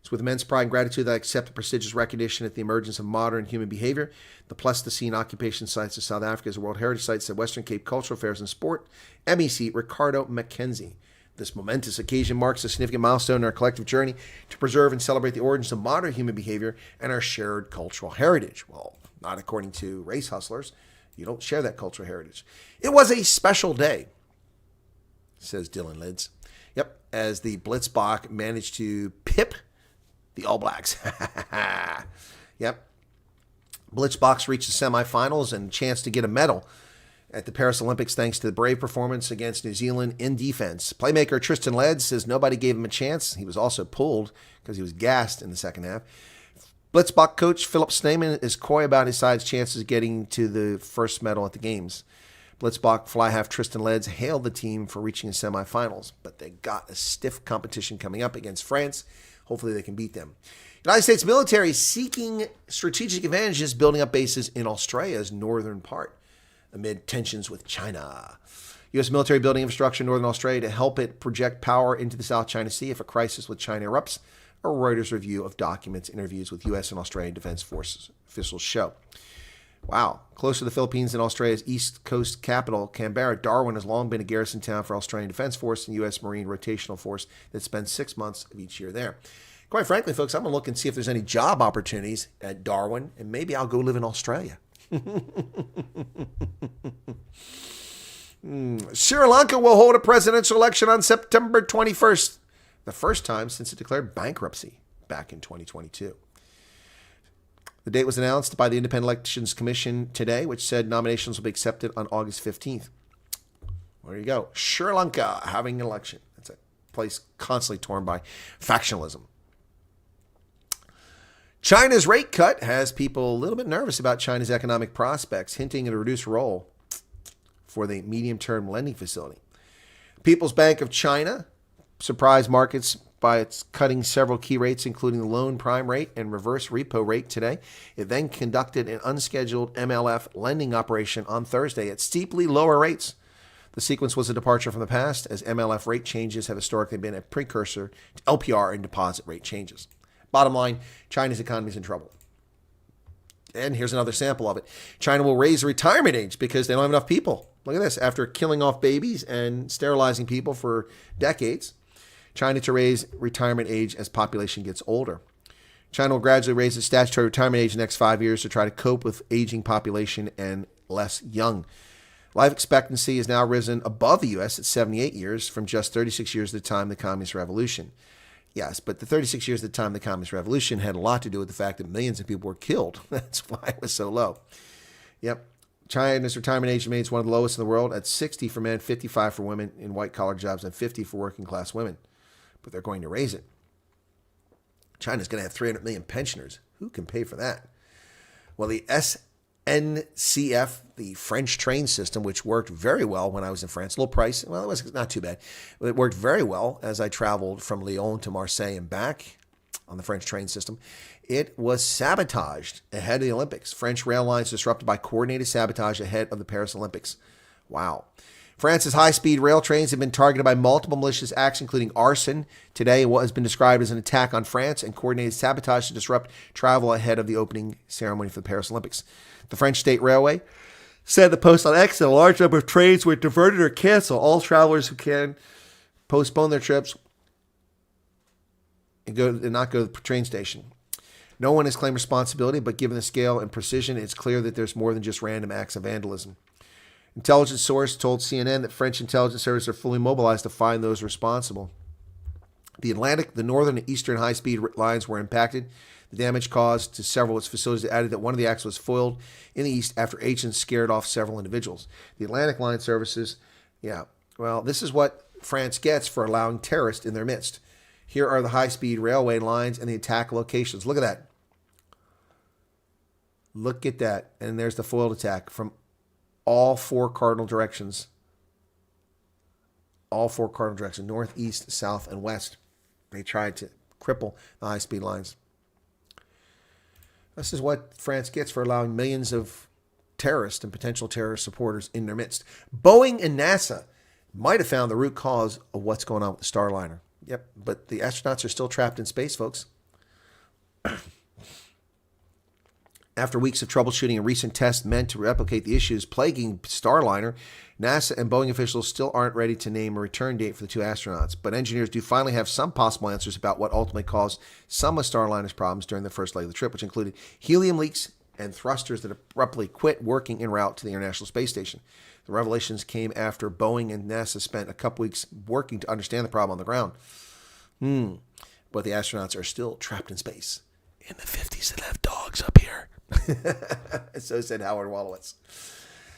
It's with immense pride and gratitude that I accept the prestigious recognition at the emergence of modern human behavior. The Pleistocene occupation sites of South Africa as World Heritage Sites at Western Cape Cultural Affairs and Sport, MEC Ricardo Mackenzie. This momentous occasion marks a significant milestone in our collective journey to preserve and celebrate the origins of modern human behavior and our shared cultural heritage. Well, not according to race hustlers. You don't share that cultural heritage. It was a special day, says Dylan Lids. Yep, as the Blitzbach managed to pip the All Blacks. Yep. Blitzbach reached the semifinals and a chance to get a medal at the Paris Olympics thanks to the brave performance against New Zealand in defense. Playmaker Tristan Led says nobody gave him a chance. He was also pulled because he was gassed in the second half. Blitzbach coach Philip Snyman is coy about his side's chances of getting to the first medal at the games. Blitzbach fly half Tristan Leds hailed the team for reaching the semifinals, but they got a stiff competition coming up against France. Hopefully they can beat them. United States military seeking strategic advantages, building up bases in Australia's northern part amid tensions with China. U.S. military building infrastructure in northern Australia to help it project power into the South China Sea if a crisis with China erupts, a Reuters review of documents, interviews with U.S. and Australian Defense Forces officials show. Wow. Close to the Philippines and Australia's east coast capital, Canberra, Darwin has long been a garrison town for Australian Defense Force and U.S. Marine rotational force that spends 6 months of each year there. Quite frankly, folks, I'm going to look and see if there's any job opportunities at Darwin, and maybe I'll go live in Australia. Sri Lanka will hold a presidential election on September 21st, the first time since it declared bankruptcy back in 2022. The date was announced by the Independent Elections Commission today, which said nominations will be accepted on August 15th. There you go. Sri Lanka having an election. It's a place constantly torn by factionalism. China's rate cut has people a little bit nervous about China's economic prospects, hinting at a reduced role for the medium-term lending facility. People's Bank of China surprised markets by its cutting several key rates, including the loan prime rate and reverse repo rate today. It then conducted an unscheduled MLF lending operation on Thursday at steeply lower rates. The sequence was a departure from the past, as MLF rate changes have historically been a precursor to LPR and deposit rate changes. Bottom line, China's economy is in trouble. And here's another sample of it. China will raise the retirement age because they don't have enough people. Look at this. After killing off babies and sterilizing people for decades, China to raise retirement age as population gets older. China will gradually raise its statutory retirement age in the next 5 years to try to cope with aging population and less young. Life expectancy has now risen above the U.S. at 78 years from just 36 years at the time of the Communist Revolution. Yes, but the 36 years at the time of the Communist Revolution had a lot to do with the fact that millions of people were killed. That's why it was so low. Yep. China's retirement age remains one of the lowest in the world at 60 for men, 55 for women in white-collar jobs, and 50 for working-class women. But they're going to raise it. China's going to have 300 million pensioners. Who can pay for that? Well, the SNCF, the French train system, which worked very well when I was in France. Low price. Well, it was not too bad. It worked very well as I traveled from Lyon to Marseille and back on the French train system. It was sabotaged ahead of the Olympics. French rail lines disrupted by coordinated sabotage ahead of the Paris Olympics. Wow. France's high-speed rail trains have been targeted by multiple malicious acts, including arson. Today, what has been described as an attack on France and coordinated sabotage to disrupt travel ahead of the opening ceremony for the Paris Olympics. The French State Railway said the post on X that a large number of trains were diverted or canceled. All travelers who can postpone their trips and not go to the train station. No one has claimed responsibility, but given the scale and precision, it's clear that there's more than just random acts of vandalism. Intelligence source told CNN that French intelligence services are fully mobilized to find those responsible. The Atlantic, the northern and eastern high-speed lines were impacted. The damage caused to several of its facilities added that one of the acts was foiled in the east after agents scared off several individuals. The Atlantic line services, this is what France gets for allowing terrorists in their midst. Here are the high-speed railway lines and the attack locations. Look at that. Look at that. And there's the foiled attack from all four cardinal directions. All four cardinal directions, north, east, south, and west. They tried to cripple the high-speed lines. This is what France gets for allowing millions of terrorists and potential terrorist supporters in their midst. Boeing and NASA might have found the root cause of what's going on with the Starliner. Yep, but the astronauts are still trapped in space, folks. After weeks of troubleshooting and recent tests meant to replicate the issues plaguing Starliner, NASA and Boeing officials still aren't ready to name a return date for the two astronauts. But engineers do finally have some possible answers about what ultimately caused some of Starliner's problems during the first leg of the trip, which included helium leaks and thrusters that abruptly quit working en route to the International Space Station. The revelations came after Boeing and NASA spent a couple weeks working to understand the problem on the ground. But the astronauts are still trapped in space. In the 50s, they have dogs up here. So said Howard Wolowitz.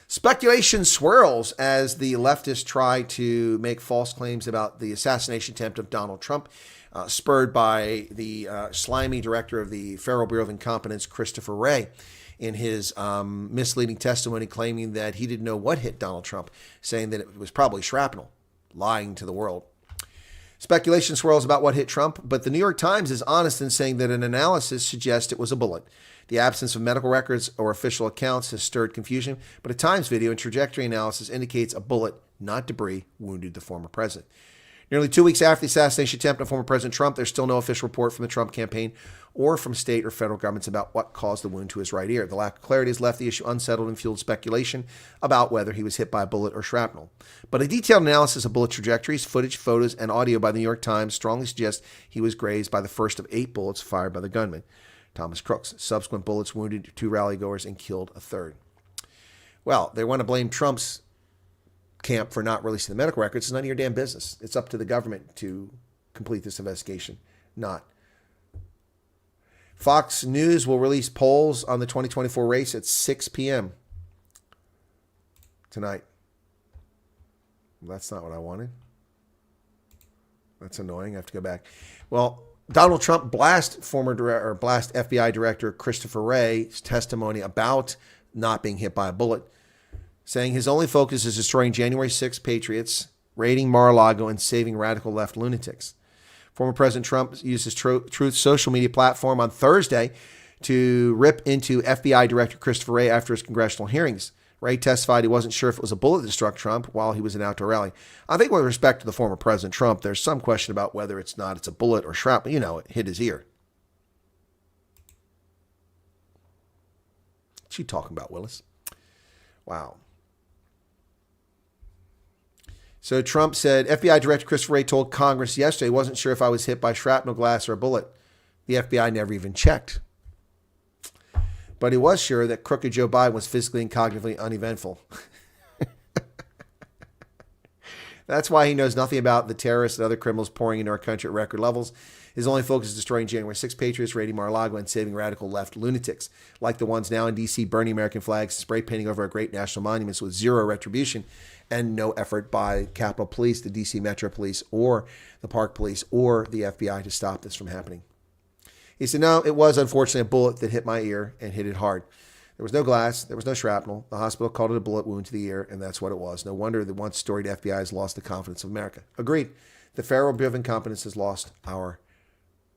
Speculation swirls as the leftists try to make false claims about the assassination attempt of Donald Trump, spurred by the slimy director of the Federal Bureau of Incompetence, Christopher Wray, in his misleading testimony claiming that he didn't know what hit Donald Trump, saying that it was probably shrapnel, lying to the world. Speculation swirls about what hit Trump, but the New York Times is honest in saying that an analysis suggests it was a bullet. The absence of medical records or official accounts has stirred confusion, but a Times video and trajectory analysis indicates a bullet, not debris, wounded the former president. Nearly 2 weeks after the assassination attempt on former President Trump, there's still no official report from the Trump campaign or from state or federal governments about what caused the wound to his right ear. The lack of clarity has left the issue unsettled and fueled speculation about whether he was hit by a bullet or shrapnel. But a detailed analysis of bullet trajectories, footage, photos, and audio by the New York Times strongly suggests he was grazed by the first of 8 bullets fired by the gunman, Thomas Crooks. Subsequent bullets wounded 2 rallygoers and killed a third. Well, they want to blame Trump's camp for not releasing the medical records. It's none of your damn business. It's up to the government to complete this investigation, not. Fox News will release polls on the 2024 race at 6 p.m. tonight. That's not what I wanted. That's annoying. I have to go back. Well, Donald Trump blast FBI Director Christopher Wray's testimony about not being hit by a bullet, saying his only focus is destroying January 6th patriots, raiding Mar-a-Lago, and saving radical left lunatics. Former President Trump used his Truth social media platform on Thursday to rip into FBI Director Christopher Wray after his congressional hearings. Ray testified he wasn't sure if it was a bullet that struck Trump while he was in an outdoor rally. I think with respect to the former President Trump, there's some question about whether it's a bullet or shrapnel. You know, it hit his ear. What you talking about, Willis? Wow. So Trump said, FBI Director Christopher Wray told Congress yesterday he wasn't sure if I was hit by shrapnel, glass, or a bullet. The FBI never even checked. But he was sure that crooked Joe Biden was physically and cognitively uneventful. That's why he knows nothing about the terrorists and other criminals pouring into our country at record levels. His only focus is destroying January 6 patriots, raiding Mar-a-Lago, and saving radical left lunatics, like the ones now in D.C. burning American flags, spray painting over our great national monuments with zero retribution and no effort by Capitol Police, the D.C. Metro Police, or the Park Police, or the FBI to stop this from happening. He said, no, it was unfortunately a bullet that hit my ear and hit it hard. There was no glass. There was no shrapnel. The hospital called it a bullet wound to the ear, and that's what it was. No wonder the once storied FBI has lost the confidence of America. Agreed. The Pharaoh-driven competence has lost our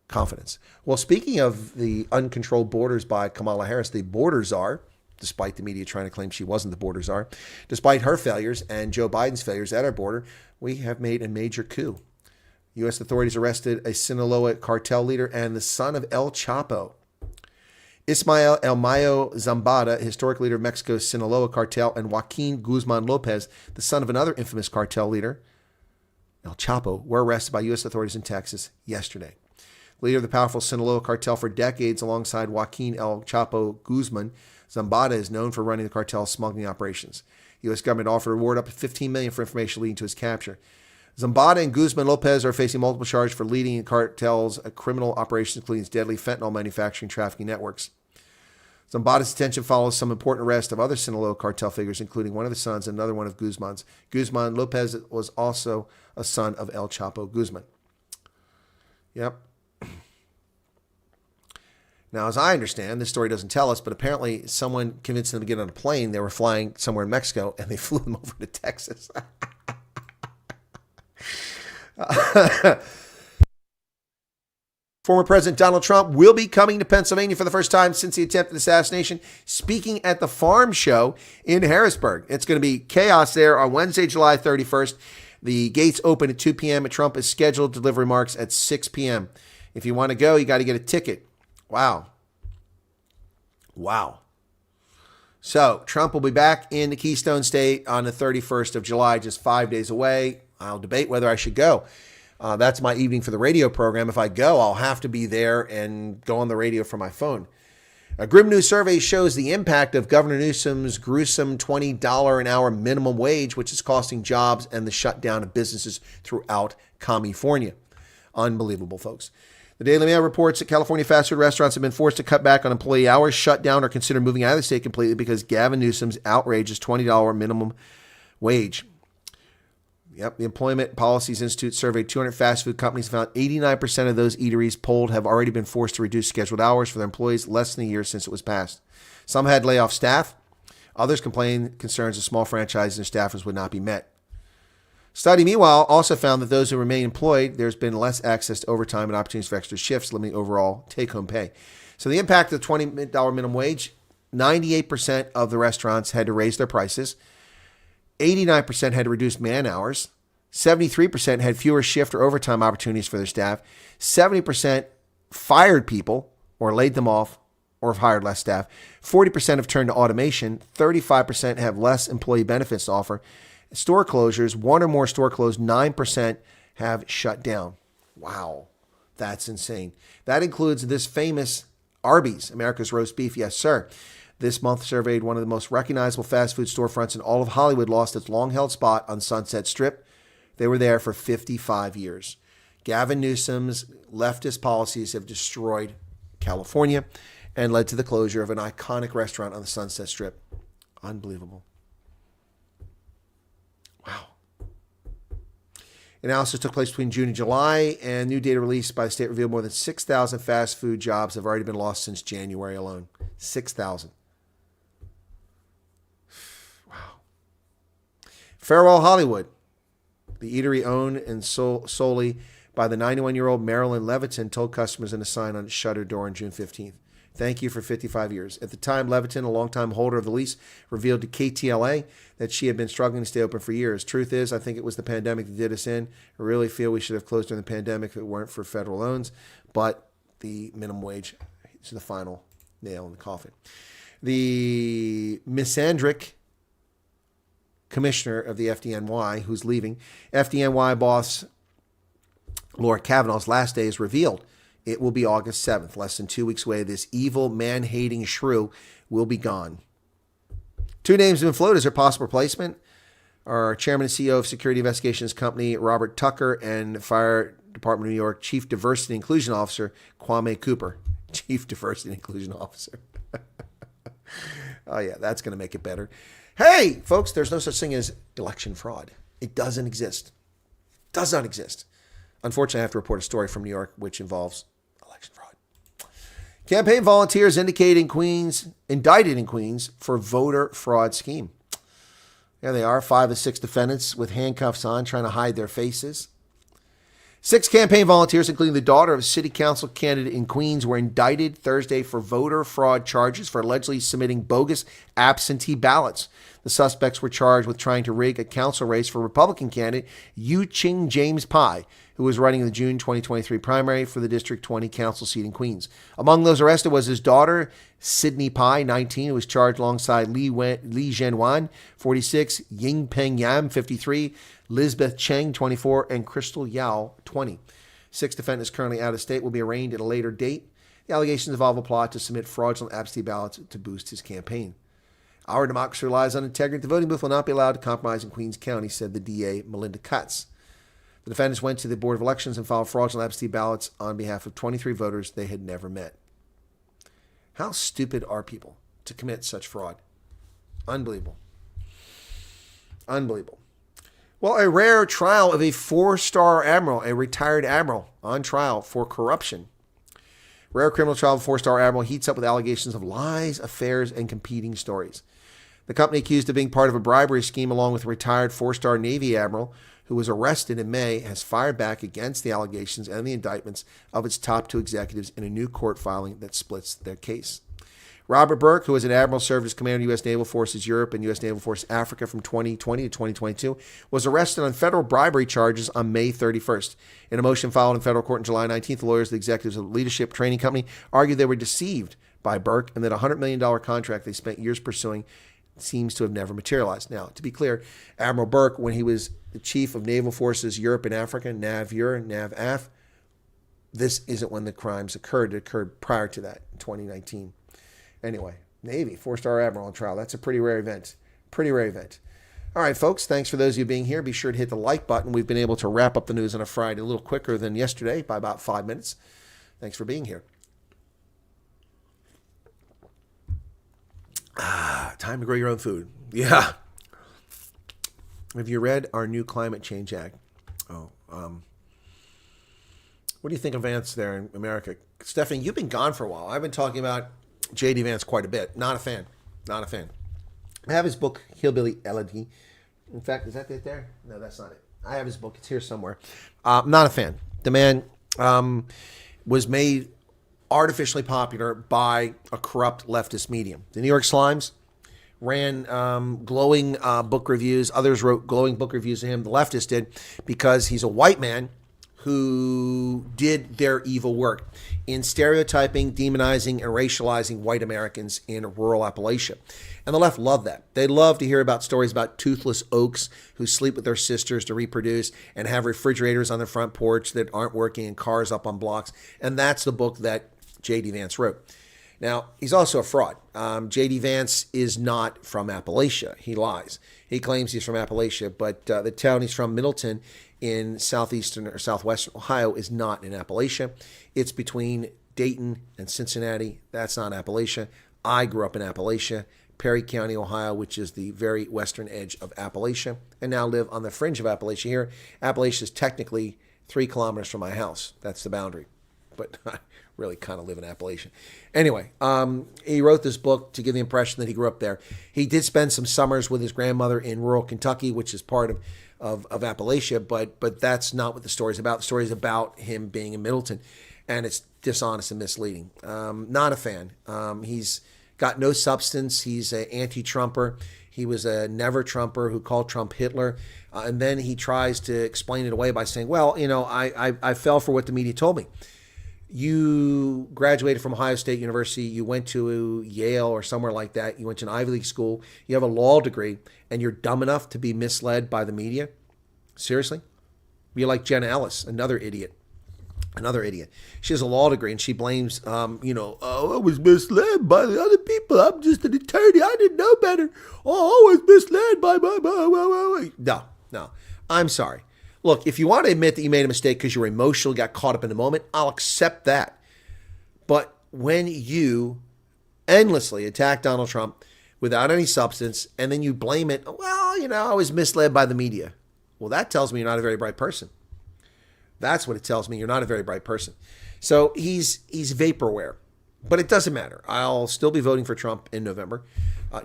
confidence. Well, speaking of the uncontrolled borders by Kamala Harris, the border czar, despite the media trying to claim she wasn't the border czar, despite her failures and Joe Biden's failures at our border, we have made a major coup. U.S. authorities arrested a Sinaloa cartel leader and the son of El Chapo. Ismael El Mayo Zambada, historic leader of Mexico's Sinaloa cartel, and Joaquin Guzman Lopez, the son of another infamous cartel leader, El Chapo, were arrested by U.S. authorities in Texas yesterday. Leader of the powerful Sinaloa cartel for decades alongside Joaquin El Chapo Guzman, Zambada is known for running the cartel's smuggling operations. The U.S. government offered a reward up to $15 million for information leading to his capture. Zambada and Guzman Lopez are facing multiple charges for leading the cartel's criminal operations, including its deadly fentanyl manufacturing trafficking networks. Zambada's detention follows some important arrests of other Sinaloa cartel figures, including one of the sons and another one of Guzman's. Guzman Lopez was also a son of El Chapo Guzman. Yep. Now, as I understand, this story doesn't tell us, but apparently someone convinced them to get on a plane. They were flying somewhere in Mexico, and they flew them over to Texas. Former President Donald Trump will be coming to Pennsylvania for the first time since the attempted assassination, speaking at the Farm Show in Harrisburg. It's going to be chaos there on Wednesday, July 31st. The gates open at 2 p.m. and Trump is scheduled to deliver remarks at 6 p.m. If you want to go, you got to get a ticket. Wow. So Trump will be back in the Keystone State on the 31st of July, just 5 days away. I'll debate whether I should go. That's my evening for the radio program. If I go, I'll have to be there and go on the radio from my phone. A grim new survey shows the impact of Governor Newsom's gruesome $20 an hour minimum wage, which is costing jobs and the shutdown of businesses throughout California. Unbelievable, folks. The Daily Mail reports that California fast food restaurants have been forced to cut back on employee hours, shut down, or consider moving out of the state completely because Gavin Newsom's outrageous $20 minimum wage. Yep, the Employment Policies Institute surveyed 200 fast food companies and found 89% of those eateries polled have already been forced to reduce scheduled hours for their employees less than a year since it was passed. Some had laid off staff. Others complained concerns of small franchises and staffers would not be met. Study, meanwhile, also found that those who remain employed, there's been less access to overtime and opportunities for extra shifts, limiting overall take-home pay. So the impact of the $20 minimum wage, 98% of the restaurants had to raise their prices. 89% had to reduce man hours. 73% had fewer shift or overtime opportunities for their staff. 70% fired people or laid them off or have hired less staff. 40% have turned to automation. 35% have less employee benefits to offer. Store closures, one or more store closed, 9% have shut down. Wow, that's insane. That includes this famous Arby's, America's roast beef. Yes, sir. This month surveyed one of the most recognizable fast food storefronts in all of Hollywood lost its long-held spot on Sunset Strip. They were there for 55 years. Gavin Newsom's leftist policies have destroyed California and led to the closure of an iconic restaurant on the Sunset Strip. Unbelievable. Wow. Analysis took place between June and July, and new data released by the state revealed more than 6,000 fast food jobs have already been lost since January alone. 6,000. Wow. Farewell Hollywood. The eatery owned and sold solely by the 91-year-old Marilyn Levitin told customers in a sign on its shutter door on June 15th. Thank you for 55 years. At the time, Leviton, a longtime holder of the lease, revealed to KTLA that she had been struggling to stay open for years. Truth is, I think it was the pandemic that did us in. I really feel we should have closed during the pandemic if it weren't for federal loans, but the minimum wage is the final nail in the coffin. The misandric commissioner of the FDNY, who's leaving, FDNY boss Laura Kavanaugh's last day is revealed. It will be August 7th, less than 2 weeks away. This evil, man-hating shrew will be gone. 2 names have been floated as their possible replacement. Our chairman and CEO of Security Investigations Company, Robert Tucker, and Fire Department of New York Chief Diversity and Inclusion Officer, Kwame Cooper. Chief Diversity and Inclusion Officer. Oh, yeah, that's going to make it better. Hey, folks, there's no such thing as election fraud. It doesn't exist. Does not exist. Unfortunately, I have to report a story from New York which involves election fraud. Campaign volunteers indicted in Queens for voter fraud scheme. There they are, 5 of 6 defendants with handcuffs on, trying to hide their faces. 6 campaign volunteers, including the daughter of a city council candidate in Queens, were indicted Thursday for voter fraud charges for allegedly submitting bogus absentee ballots. The suspects were charged with trying to rig a council race for Republican candidate Yu-Ching James Pai, who was running in the June 2023 primary for the District 20 council seat in Queens. Among those arrested was his daughter, Sydney Pai, 19, who was charged alongside Li Zhenwan, 46, Ying Peng Yam, 53, Lisbeth Cheng, 24, and Crystal Yao, 20. 6 defendants currently out of state will be arraigned at a later date. The allegations involve a plot to submit fraudulent absentee ballots to boost his campaign. Our democracy relies on integrity. The voting booth will not be allowed to compromise in Queens County, said the DA, Melinda Cutts. The defendants went to the Board of Elections and filed fraudulent absentee ballots on behalf of 23 voters they had never met. How stupid are people to commit such fraud? Unbelievable. Unbelievable. Well, a rare trial of a 4-star admiral, a retired admiral, on trial for corruption. Rare criminal trial of a 4-star admiral heats up with allegations of lies, affairs, and competing stories. The company accused of being part of a bribery scheme along with a retired 4-star Navy admiral who was arrested in May has fired back against the allegations and the indictments of its top 2 executives in a new court filing that splits their case. Robert Burke, who was an admiral, served as commander of U.S. Naval Forces Europe and U.S. Naval Forces Africa from 2020 to 2022, was arrested on federal bribery charges on May 31st. In a motion filed in federal court on July 19th, the lawyers of the executives of the Leadership Training Company argued they were deceived by Burke and that a $100 million contract they spent years pursuing seems to have never materialized. Now, to be clear, Admiral Burke, when he was the chief of Naval Forces Europe and Africa, NAVEUR, NAVAF, this isn't when the crimes occurred. It occurred prior to that, in 2019. Anyway, Navy, 4-star admiral on trial. That's a pretty rare event. Pretty rare event. All right, folks, thanks for those of you being here. Be sure to hit the like button. We've been able to wrap up the news on a Friday a little quicker than yesterday by about 5 minutes. Thanks for being here. Time to grow your own food. Yeah. Have you read our new Climate Change Act? What do you think of Vance there in America? Stephanie, you've been gone for a while. I've been talking about J.D. Vance quite a bit. Not a fan. Not a fan. I have his book, Hillbilly Elegy. In fact, is that it there? No, that's not it. I have his book. It's here somewhere. Not a fan. The man was made artificially popular by a corrupt leftist medium. The New York Slimes ran glowing book reviews. Others wrote glowing book reviews of him. The leftists did because he's a white man who did their evil work in stereotyping, demonizing, and racializing white Americans in rural Appalachia. And the left love that. They love to hear about stories about toothless oaks who sleep with their sisters to reproduce and have refrigerators on their front porch that aren't working and cars up on blocks. And that's the book that J.D. Vance wrote. Now, he's also a fraud. J.D. Vance is not from Appalachia. He lies. He claims he's from Appalachia, but the town he's from, Middleton, in southeastern or southwestern Ohio, is not in Appalachia. It's between Dayton and Cincinnati. That's not Appalachia. I grew up in Appalachia, Perry County, Ohio, which is the very western edge of Appalachia, and now live on the fringe of Appalachia here. Appalachia is technically 3 kilometers from my house. That's the boundary. But I really kind of live in Appalachia. Anyway, he wrote this book to give the impression that he grew up there. He did spend some summers with his grandmother in rural Kentucky, which is part of Appalachia, but that's not what the story is about. The story is about him being in Middleton. and it's dishonest and misleading. Not a fan. He's got no substance. He's an anti-Trumper. He was a never-Trumper who called Trump Hitler. And then he tries to explain it away by saying, well, I fell for what the media told me. You graduated from Ohio State University. You went to Yale or somewhere like that. You went to an Ivy League school. You have a law degree, and you're dumb enough to be misled by the media? Seriously? You're like Jenna Ellis, another idiot. She has a law degree, and she blames, I was misled by the other people. I'm just an attorney. I didn't know better. Oh, I was misled by No. I'm sorry. Look, if you want to admit that you made a mistake because you were emotional, got caught up in the moment, I'll accept that. But when you endlessly attack Donald Trump without any substance, and then you blame it, I was misled by the media. Well, that tells me you're not a very bright person. That's what it tells me. You're not a very bright person. So he's vaporware. But it doesn't matter. I'll still be voting for Trump in November.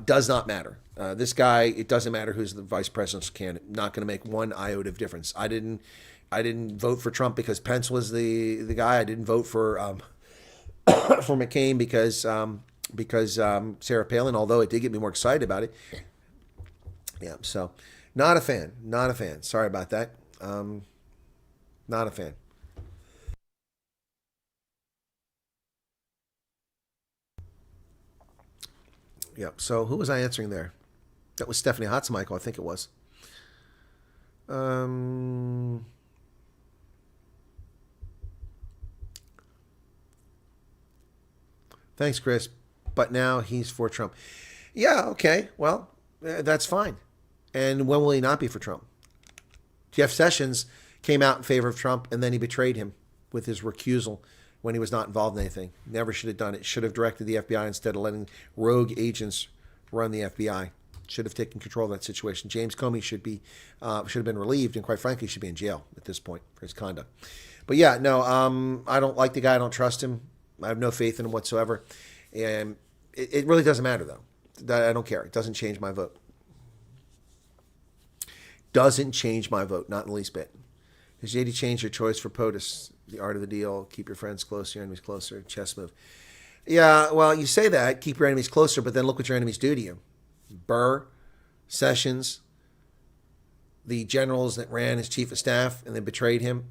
Does not matter. This guy, it doesn't matter who's the vice president's candidate. Not going to make one iota of difference. I didn't vote for Trump because Pence was the guy. I didn't vote for for McCain because Sarah Palin, although it did get me more excited about it. Yeah, so not a fan. Not a fan. Sorry about that. Not a fan. Yep. So who was I answering there? That was Stephanie Hatzmichael, I think it was. Thanks, Chris. But now he's for Trump. Yeah, okay. Well, that's fine. And when will he not be for Trump? Jeff Sessions came out in favor of Trump, and then he betrayed him with his recusal when he was not involved in anything. Never should have done it. Should have directed the FBI instead of letting rogue agents run the FBI. Should have taken control of that situation. James Comey should have been relieved, and quite frankly, should be in jail at this point for his conduct. But yeah, no, I don't like the guy. I don't trust him. I have no faith in him whatsoever. And it really doesn't matter, though. I don't care. It doesn't change my vote. Doesn't change my vote, not in the least bit. Has JD changed your choice for POTUS? The art of the deal, keep your friends close, your enemies closer, chess move. Yeah, well, you say that, keep your enemies closer, but then look what your enemies do to you. Burr, Sessions, the generals that ran as chief of staff and then betrayed him.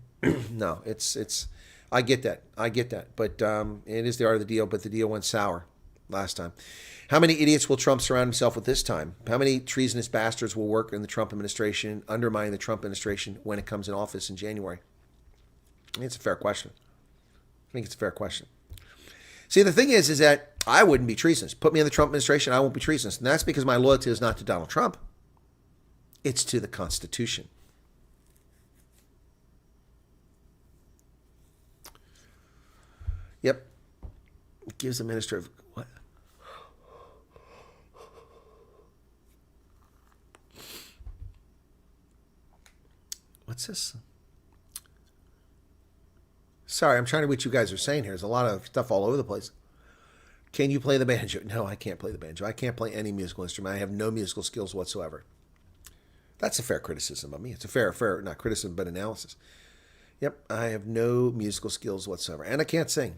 No, it's. I get that. But it is the art of the deal, but the deal went sour last time. How many idiots will Trump surround himself with this time? How many treasonous bastards will work in the Trump administration, undermine the Trump administration when it comes in office in January? I think it's a fair question. See, the thing is that I wouldn't be treasonous. Put me in the Trump administration, I won't be treasonous. And that's because my loyalty is not to Donald Trump. It's to the Constitution. Yep. It gives the minister of... What? What's this? Sorry, I'm trying to read what you guys are saying here. There's a lot of stuff all over the place. Can you play the banjo? No, I can't play the banjo. I can't play any musical instrument. I have no musical skills whatsoever. That's a fair criticism of me. It's a fair, not criticism, but analysis. Yep, I have no musical skills whatsoever. And I can't sing.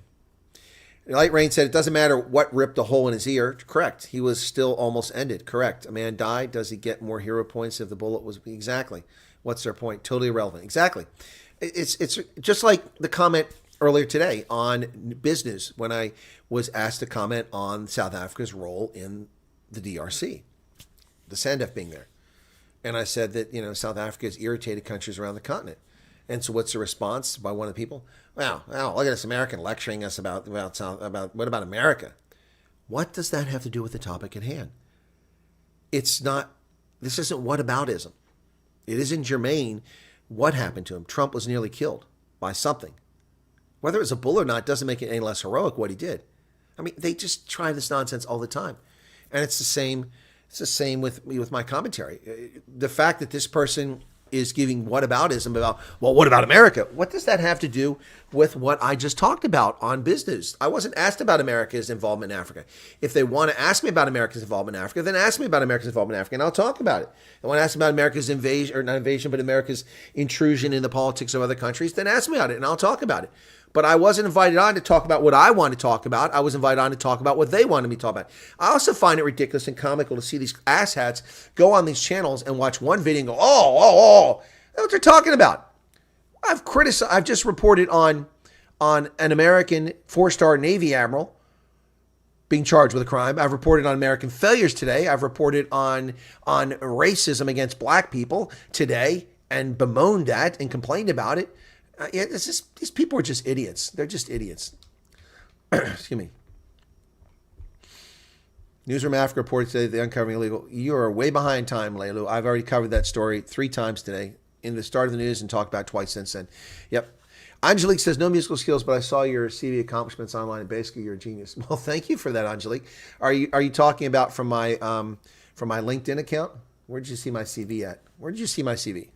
Light Rain said, it doesn't matter what ripped a hole in his ear. Correct. He was still almost ended. Correct. A man died. Does he get more hero points if the bullet was... Exactly. What's their point? Totally irrelevant. Exactly. It's just like the comment earlier today on business when I was asked to comment on South Africa's role in the DRC, the SANDF being there. And I said that, South Africa has irritated countries around the continent. And so what's the response by one of the people? Well, look at this American lecturing us about what about America? What does that have to do with the topic at hand? This isn't whataboutism. It isn't germane what happened to him. Trump was nearly killed by something. Whether it was a bull or not doesn't make it any less heroic what he did. I mean, they just try this nonsense all the time. And it's the same with my commentary. The fact that this person is giving whataboutism about, well, what about America? What does that have to do with what I just talked about on business? I wasn't asked about America's involvement in Africa. If they want to ask me about America's involvement in Africa, then ask me about America's involvement in Africa, and I'll talk about it. And when I ask about America's invasion, or not invasion, but America's intrusion in the politics of other countries, then ask me about it, and I'll talk about it. But I wasn't invited on to talk about what I want to talk about. I was invited on to talk about what they wanted me to talk about. I also find it ridiculous and comical to see these asshats go on these channels and watch one video and go, oh. That's what they're talking about. I've just reported on an American 4-star Navy admiral being charged with a crime. I've reported on American failures today. I've reported on racism against black people today and bemoaned that and complained about it. These people are just idiots. They're just idiots. Excuse me. Newsroom Africa reports today the uncovering illegal. You are way behind time, Leilu. I've already covered that story 3 times today in the start of the news and talked about it twice since then. Yep. Angelique says, no musical skills, but I saw your CV accomplishments online, and basically you're a genius. Well, thank you for that, Angelique. Are you talking about from my LinkedIn account? Where did you see my CV at? Where did you see my CV?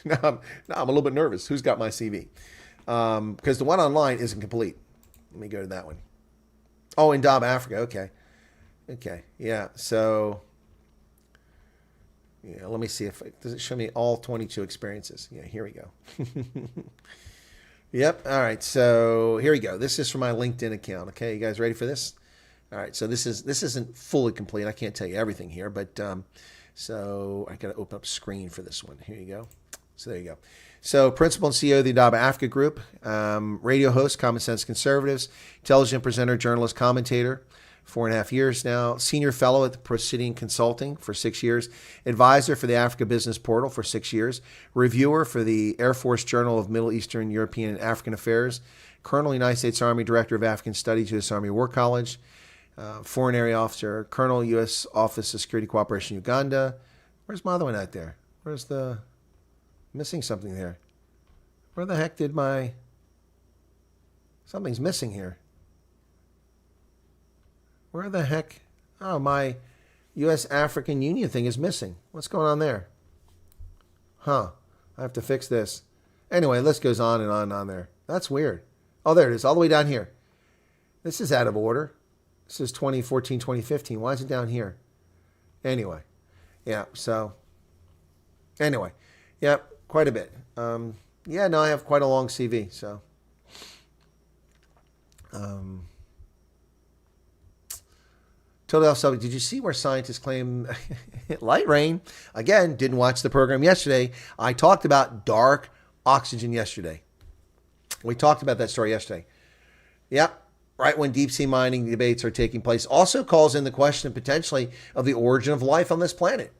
I'm a little bit nervous. Who's got my CV? Because the one online isn't complete. Let me go to that one. Oh, in Dab Africa. Okay. Yeah. So, yeah. Let me see does it show me all 22 experiences? Yeah. Here we go. Yep. All right. So here we go. This is from my LinkedIn account. Okay. You guys ready for this? All right. So this isn't fully complete. I can't tell you everything here, but so I got to open up screen for this one. Here you go. So there you go. So principal and CEO of the Indaba Africa Group, radio host, Common Sense Conservatives, intelligent presenter, journalist, commentator, 4.5 years now, senior fellow at the Proceeding Consulting for 6 years, advisor for the Africa Business Portal for 6 years, reviewer for the Air Force Journal of Middle Eastern, European, and African Affairs, Colonel, United States Army, Director of African Studies, U.S. Army War College, Foreign Area Officer, Colonel, U.S. Office of Security Cooperation, Uganda. Where's my other one out there? Where's the... Missing something there. Where the heck did my... Something's missing here. Where the heck... Oh, my U.S. African Union thing is missing. What's going on there? Huh. I have to fix this. Anyway, the list goes on and on and on there. That's weird. Oh, there it is. All the way down here. This is out of order. This is 2014, 2015. Why is it down here? Anyway. Yeah, so... Anyway. Yep. Quite a bit. Yeah, no, I have quite a long CV. So, totally off subject. Did you see where scientists claim light rain? Again, didn't watch the program yesterday. I talked about dark oxygen yesterday. We talked about that story yesterday. Yep. Right when deep sea mining debates are taking place, also calls in the question potentially of the origin of life on this planet.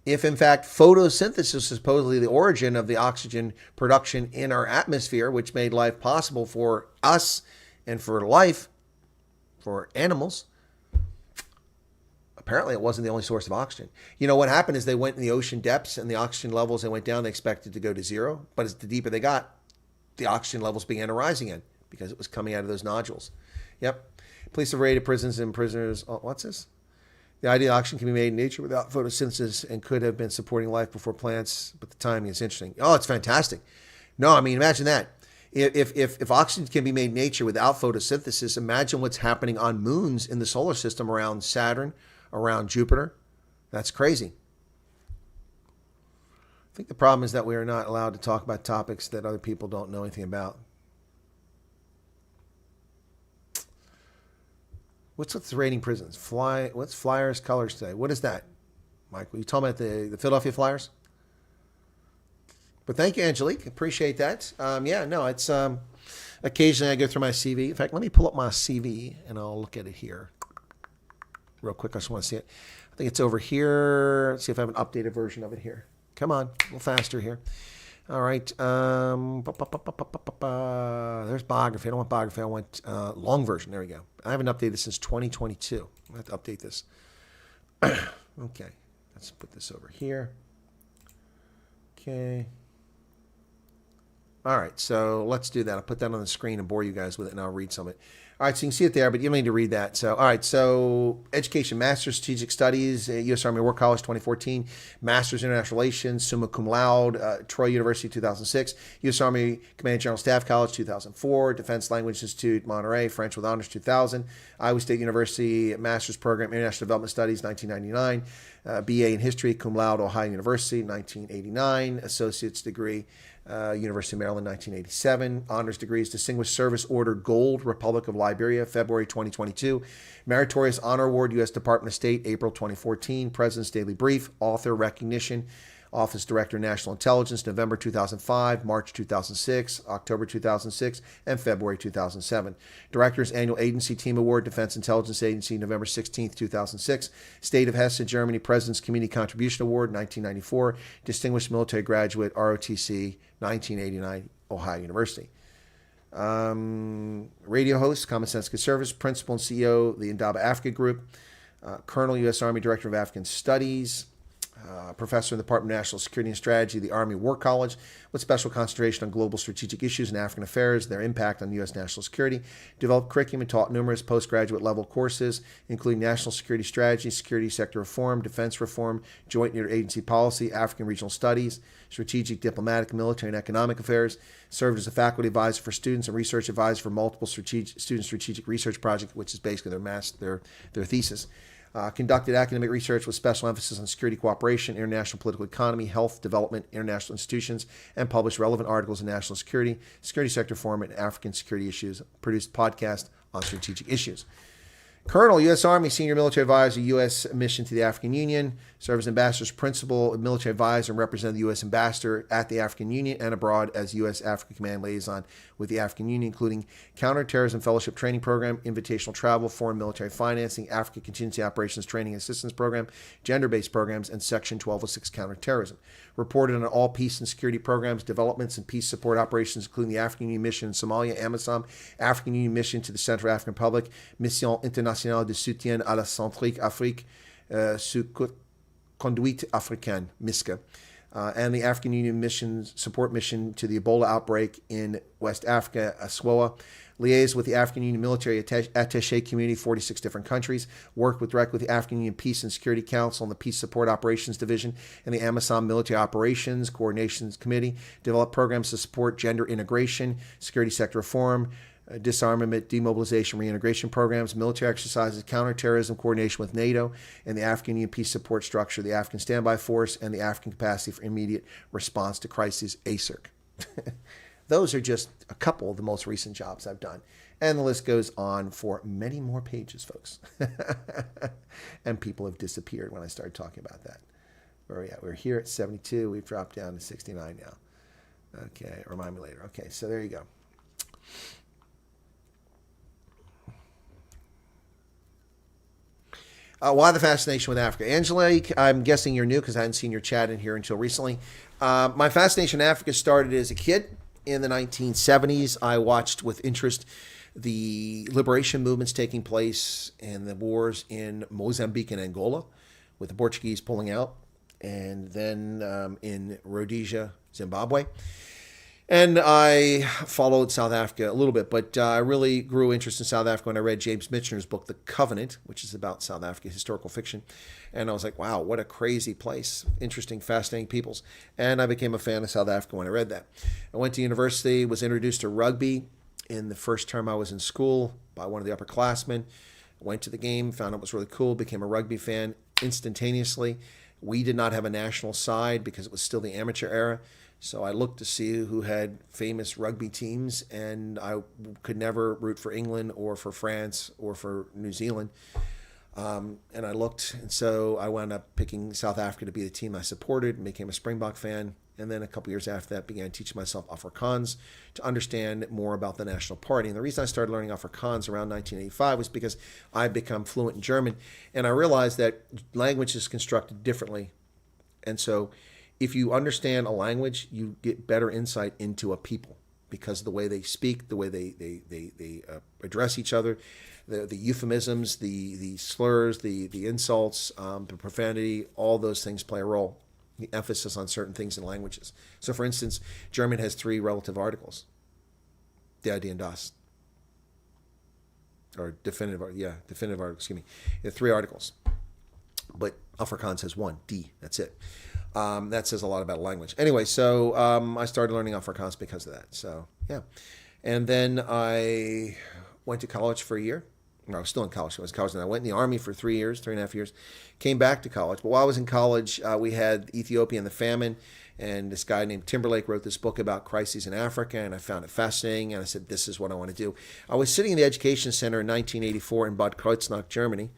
If, in fact, photosynthesis is supposedly the origin of the oxygen production in our atmosphere, which made life possible for us and for life, for animals, apparently it wasn't the only source of oxygen. You know, what happened is they went in the ocean depths and the oxygen levels, they went down, they expected to go to zero. But as the deeper they got, the oxygen levels began to rise again because it was coming out of those nodules. Yep. Police have raided prisons and prisoners. Oh, what's this? The idea of oxygen can be made in nature without photosynthesis and could have been supporting life before plants, but the timing is interesting. Oh, it's fantastic. No, I mean, imagine that. If oxygen can be made in nature without photosynthesis, imagine what's happening on moons in the solar system around Saturn, around Jupiter. That's crazy. I think the problem is that we are not allowed to talk about topics that other people don't know anything about. What's the raiding prisons? What's Flyers colors today? What is that, Michael? You talking about the Philadelphia Flyers? But thank you, Angelique. Appreciate that. Yeah, no, it's occasionally I go through my CV. In fact, let me pull up my CV and I'll look at it here real quick. I just want to see it. I think it's over here. Let's see if I have an updated version of it here. Come on, a little faster here. All right. There's biography. I don't want biography. I want long version. There we go. I haven't updated since 2022. I have to update this. Okay. Let's put this over here. Okay. All right. So let's do that. I'll put that on the screen and bore you guys with it, and I'll read some of it. All right, so you can see it there, but you don't need to read that. So, all right, so education, Master's Strategic Studies, U.S. Army War College, 2014, Master's International Relations, summa cum laude, Troy University, 2006, U.S. Army Command General Staff College, 2004, Defense Language Institute, Monterey, French with Honors, 2000, Iowa State University, Master's Program, International Development Studies, 1999, BA in History, cum laude, Ohio University, 1989, Associate's Degree, University of Maryland, 1987. Honors degrees, Distinguished Service Order Gold, Republic of Liberia, February 2022. Meritorious Honor Award, U.S. Department of State, April 2014. President's Daily Brief, author recognition, Office Director, National Intelligence, November 2005, March 2006, October 2006, and February 2007. Director's Annual Agency Team Award, Defense Intelligence Agency, November 16, 2006. State of Hesse, Germany, President's Community Contribution Award, 1994. Distinguished Military Graduate, ROTC, 1989, Ohio University. Radio host, Common Sense Good Service, Principal and CEO, the Indaba Africa Group, Colonel, U.S. Army Director of African Studies, professor in the Department of National Security and Strategy, the Army War College, with special concentration on global strategic issues and African affairs, their impact on U.S. national security. Developed curriculum and taught numerous postgraduate level courses, including national security strategy, security sector reform, defense reform, joint interagency policy, African regional studies, strategic, diplomatic, military, and economic affairs. Served as a faculty advisor for students and research advisor for multiple student strategic research projects, which is basically their thesis. Conducted academic research with special emphasis on security cooperation, international political economy, health, development, international institutions, and published relevant articles in national security, security sector reform, and African security issues. Produced podcast on strategic issues. Colonel, U.S. Army, Senior Military Advisor, U.S. Mission to the African Union, serves as Ambassador's Principal, Military Advisor, and represented the U.S. Ambassador at the African Union and abroad as U.S. Africa Command Liaison with the African Union, including Counterterrorism Fellowship Training Program, Invitational Travel, Foreign Military Financing, Africa Contingency Operations Training and Assistance Program, Gender-Based Programs, and Section 1206 Counterterrorism. Reported on all peace and security programs, developments, and peace support operations, including the African Union Mission in Somalia, AMISOM, African Union Mission to the Central African Republic, Mission Internationale de Soutien à la Centrique Afrique, sous conduite africaine, MISCA, and the African Union support mission to the Ebola outbreak in West Africa, SWOA. Liaised with the African Union military attaché community, 46 different countries. Worked directly with the African Union Peace and Security Council and the Peace Support Operations Division and the AMISOM Military Operations Coordination Committee. Developed programs to support gender integration, security sector reform, disarmament, demobilization, reintegration programs, military exercises, counterterrorism coordination with NATO, and the African Union Peace Support Structure, the African Standby Force, and the African Capacity for Immediate Response to Crises, ACERC. Those are just a couple of the most recent jobs I've done. And the list goes on for many more pages, folks. And people have disappeared when I started talking about that. Where are we at? We're here at 72. We've dropped down to 69 now. Okay, remind me later. Okay, so there you go. Why the fascination with Africa? Angelique, I'm guessing you're new because I hadn't seen your chat in here until recently. My fascination in Africa started as a kid in the 1970s. I watched with interest the liberation movements taking place and the wars in Mozambique and Angola with the Portuguese pulling out, and then in Rhodesia, Zimbabwe. And I followed South Africa a little bit, but I really grew interest in South Africa when I read James Michener's book, The Covenant, which is about South Africa, historical fiction. And I was like, wow, what a crazy place. Interesting, fascinating peoples. And I became a fan of South Africa when I read that. I went to university, was introduced to rugby in the first term I was in school by one of the upperclassmen. Went to the game, found it was really cool, became a rugby fan instantaneously. We did not have a national side because it was still the amateur era. So I looked to see who had famous rugby teams, and I could never root for England or for France or for New Zealand. And I looked, and so I wound up picking South Africa to be the team I supported and became a Springbok fan. And then a couple years after that, began teaching myself Afrikaans to understand more about the National Party. And the reason I started learning Afrikaans around 1985 was because I'd become fluent in German, and I realized that language is constructed differently. And so if you understand a language, you get better insight into a people because of the way they speak, the way they address each other, the euphemisms, the slurs, the insults, the profanity, all those things play a role. The emphasis on certain things in languages. So, for instance, German has 3 relative articles. Der, die, und das. Or definitive article, excuse me. There are 3 articles. But Afrikaans has 1, die, that's it. That says a lot about language. Anyway, so I started learning Afrikaans because of that. So, yeah. And then I went to college for a year I was still in college. I was in college, and I went in the Army for 3.5 years, came back to college. But while I was in college, we had Ethiopia and the famine, and this guy named Timberlake wrote this book about crises in Africa, and I found it fascinating, and I said, this is what I want to do. I was sitting in the Education Center in 1984 in Bad Kreuznach, Germany,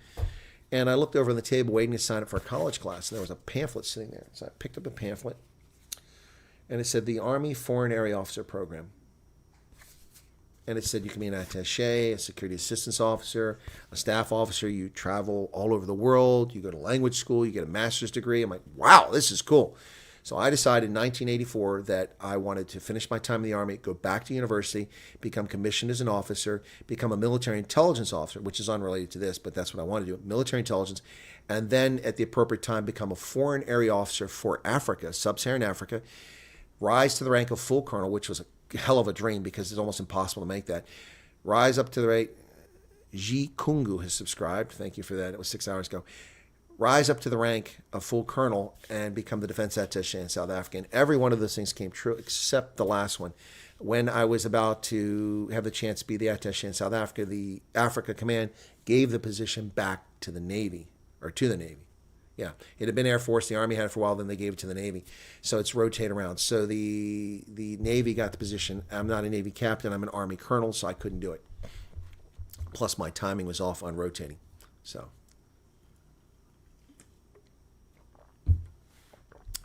and I looked over on the table waiting to sign up for a college class, and there was a pamphlet sitting there. So I picked up the pamphlet, and it said, the Army Foreign Area Officer Program. And it said you can be an attaché, a security assistance officer, a staff officer. You travel all over the world. You go to language school. You get a master's degree. I'm like, wow, this is cool. So I decided in 1984 that I wanted to finish my time in the Army, go back to university, become commissioned as an officer, become a military intelligence officer, which is unrelated to this, but that's what I want to do, military intelligence, and then at the appropriate time become a foreign area officer for Africa, sub-Saharan Africa, rise to the rank of full colonel, which was a hell of a dream because it's almost impossible to make that. Rise up to the rank. G. Kungu has subscribed. Thank you for that. It was 6 hours ago. Rise up to the rank of full colonel and become the defense attaché in South Africa. And every one of those things came true except the last one. When I was about to have the chance to be the attaché in South Africa, the Africa Command gave the position back to the Navy, or to the Navy. Yeah, it had been Air Force. The Army had it for a while. Then they gave it to the Navy. So it's rotated around. So the Navy got the position. I'm not a Navy captain. I'm an Army colonel, so I couldn't do it. Plus, my timing was off on rotating. So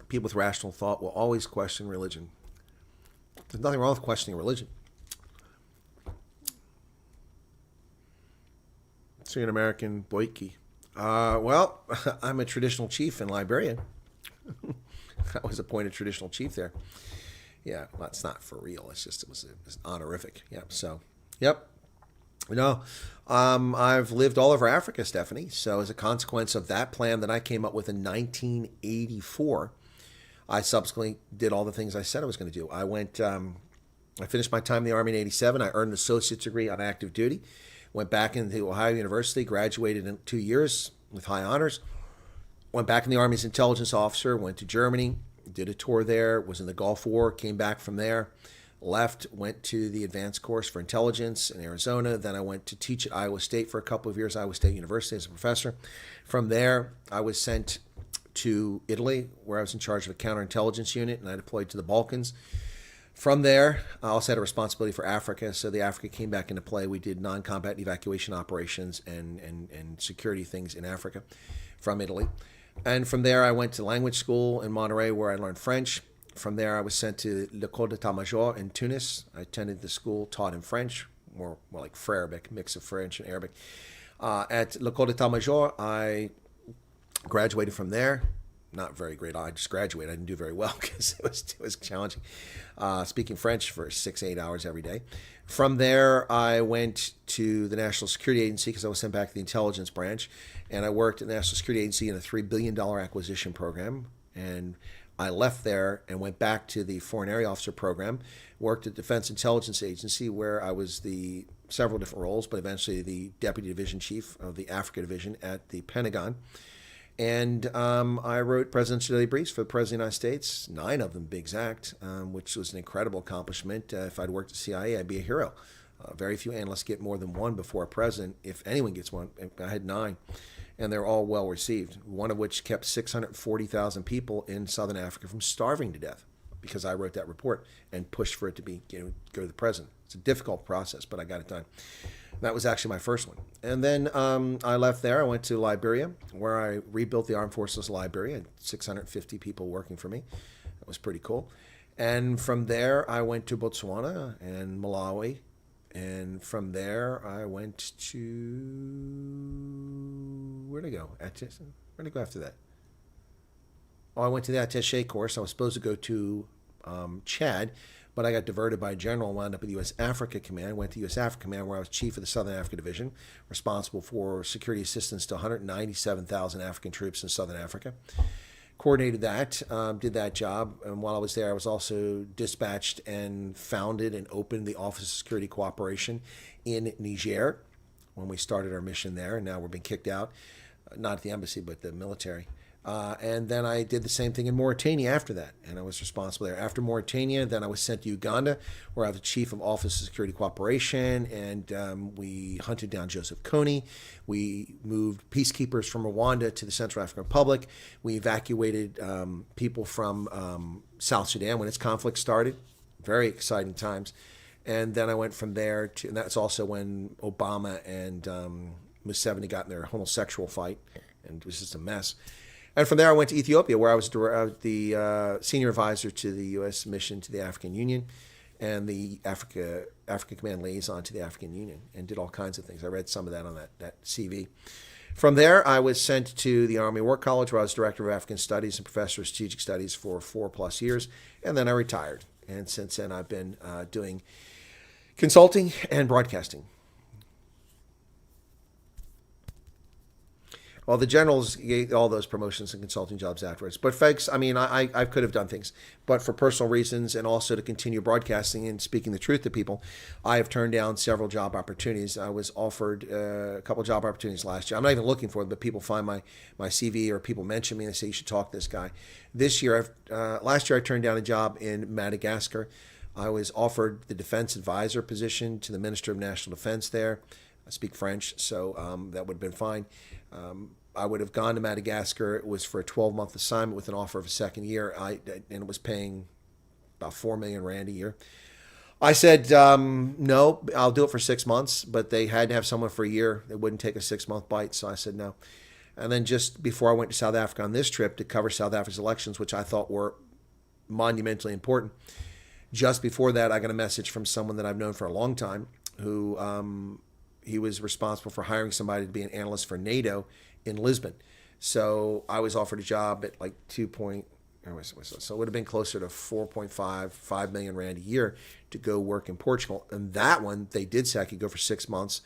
people with rational thought will always question religion. There's nothing wrong with questioning religion. Syrian American Boyki. Well, I'm a traditional chief in Liberia. I was appointed traditional chief there. Yeah, well, it's not for real. It's just, it was honorific. Yeah, so, yep. I've lived all over Africa, Stephanie. So as a consequence of that plan that I came up with in 1984, I subsequently did all the things I said I was going to do. I finished my time in the Army in 87. I earned an associate's degree on active duty. Went back into Ohio University, graduated in 2 years with high honors. Went back in the Army as intelligence officer, went to Germany, did a tour there, was in the Gulf War, came back from there, left, went to the advanced course for intelligence in Arizona. Then I went to teach at Iowa State for a couple of years, Iowa State University as a professor. From there, I was sent to Italy, where I was in charge of a counterintelligence unit, and I deployed to the Balkans. From there, I also had a responsibility for Africa, so the Africa came back into play. We did non-combat evacuation operations and security things in Africa from Italy. And from there, I went to language school in Monterey, where I learned French. From there, I was sent to l'École d'État-Major in Tunis. I attended the school, taught in French, more like Arabic, mix of French and Arabic. At l'École d'État-Major, I graduated from there. Not very great. I just graduated. I didn't do very well because it was challenging. Speaking French for 6-8 hours every day. From there, I went to the National Security Agency because I was sent back to the intelligence branch, and I worked at the National Security Agency in a $3 billion acquisition program. And I left there and went back to the Foreign Area Officer program, worked at Defense Intelligence Agency, where I was the several different roles, but eventually the Deputy Division Chief of the Africa Division at the Pentagon. And I wrote presidential daily briefs for the President of the United States, 9 of them to be exact, which was an incredible accomplishment. If I'd worked at CIA, I'd be a hero. Very few analysts get more than one before a president, if anyone gets one. I had 9, and they're all well received, one of which kept 640,000 people in Southern Africa from starving to death because I wrote that report and pushed for it to be go to the president. It's a difficult process, but I got it done. That was actually my first one. And then I left there. I went to Liberia, where I rebuilt the Armed Forces of Liberia. I had 650 people working for me. That was pretty cool. And from there, I went to Botswana and Malawi. And from there, I went to... Where'd I go? Where'd I go after that? Oh, I went to the attaché course. I was supposed to go to Chad, but I got diverted by a general and wound up at the U.S. Africa Command. I went to U.S. Africa Command, where I was chief of the Southern Africa Division, responsible for security assistance to 197,000 African troops in Southern Africa. Coordinated that, did that job, and while I was there, I was also dispatched and founded and opened the Office of Security Cooperation in Niger when we started our mission there, and now we're being kicked out, not at the embassy, but the military. And then I did the same thing in Mauritania after that, and I was responsible there. After Mauritania, then I was sent to Uganda, where I was the chief of Office of Security Cooperation, and we hunted down Joseph Kony. We moved peacekeepers from Rwanda to the Central African Republic. We evacuated people from South Sudan when its conflict started. Very exciting times. And then I went from there to, and that's also when Obama and Museveni got in their homosexual fight, and it was just a mess. And from there, I went to Ethiopia, where I was the senior advisor to the U.S. mission to the African Union and the Africa Command liaison to the African Union, and did all kinds of things. I read some of that on that CV. From there, I was sent to the Army War College, where I was director of African Studies and professor of strategic studies for 4+ years, and then I retired. And since then, I've been doing consulting and broadcasting. Well, the generals get all those promotions and consulting jobs afterwards. But folks, I mean, I could have done things. But for personal reasons, and also to continue broadcasting and speaking the truth to people, I have turned down several job opportunities. I was offered a couple job opportunities last year. I'm not even looking for them, but people find my CV, or people mention me and they say, you should talk to this guy. This year, last year I turned down a job in Madagascar. I was offered the defense advisor position to the Minister of National Defense there. I speak French, so that would have been fine. I would have gone to Madagascar. It was for a 12-month assignment with an offer of a second year, and it was paying about 4 million rand a year. I said, no, I'll do it for 6 months, but they had to have someone for a year. They wouldn't take a 6-month bite, so I said no. And then just before I went to South Africa on this trip to cover South Africa's elections, which I thought were monumentally important, just before that, I got a message from someone that I've known for a long time, who he was responsible for hiring somebody to be an analyst for NATO in Lisbon. So I was offered a job at like so it would have been closer to 5 million rand a year to go work in Portugal. And that one, they did say I could go for 6 months.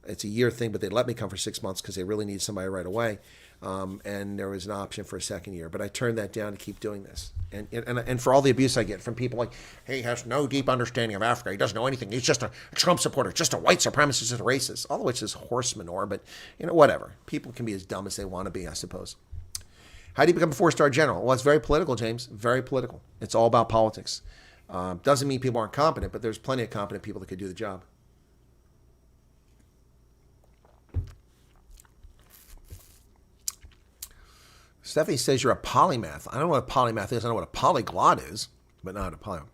It's a year thing, but they let me come for 6 months because they really need somebody right away. And there was an option for a second year, but I turned that down to keep doing this. And for all the abuse I get from people like, hey, he has no deep understanding of Africa. He doesn't know anything. He's just a Trump supporter, just a white supremacist and racist, all of which is horse manure, but whatever. People can be as dumb as they want to be, I suppose. How do you become a 4-star general? Well, it's very political, James, very political. It's all about politics. Doesn't mean people aren't competent, but there's plenty of competent people that could do the job. Stephanie says you're a polymath. I don't know what a polymath is. I know what a polyglot is, but not a polymath.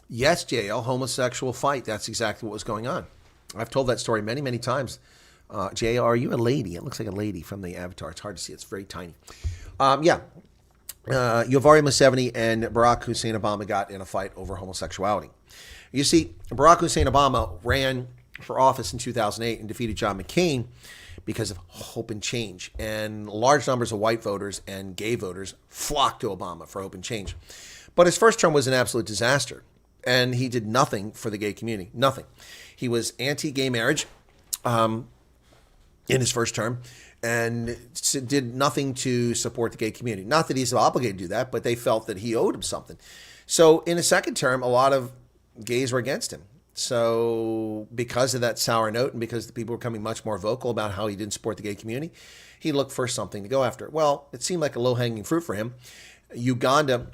Yes, JL, homosexual fight. That's exactly what was going on. I've told that story many, many times. JL, are you a lady? It looks like a lady from the avatar. It's hard to see. It's very tiny. Yuval Museveni and Barack Hussein Obama got in a fight over homosexuality. You see, Barack Hussein Obama ran for office in 2008 and defeated John McCain because of hope and change. And large numbers of white voters and gay voters flocked to Obama for hope and change. But his first term was an absolute disaster. And he did nothing for the gay community. Nothing. He was anti-gay marriage in his first term and did nothing to support the gay community. Not that he's obligated to do that, but they felt that he owed him something. So in his second term, a lot of gays were against him. So because of that sour note and because the people were becoming much more vocal about how he didn't support the gay community, he looked for something to go after. Well, it seemed like a low-hanging fruit for him. Uganda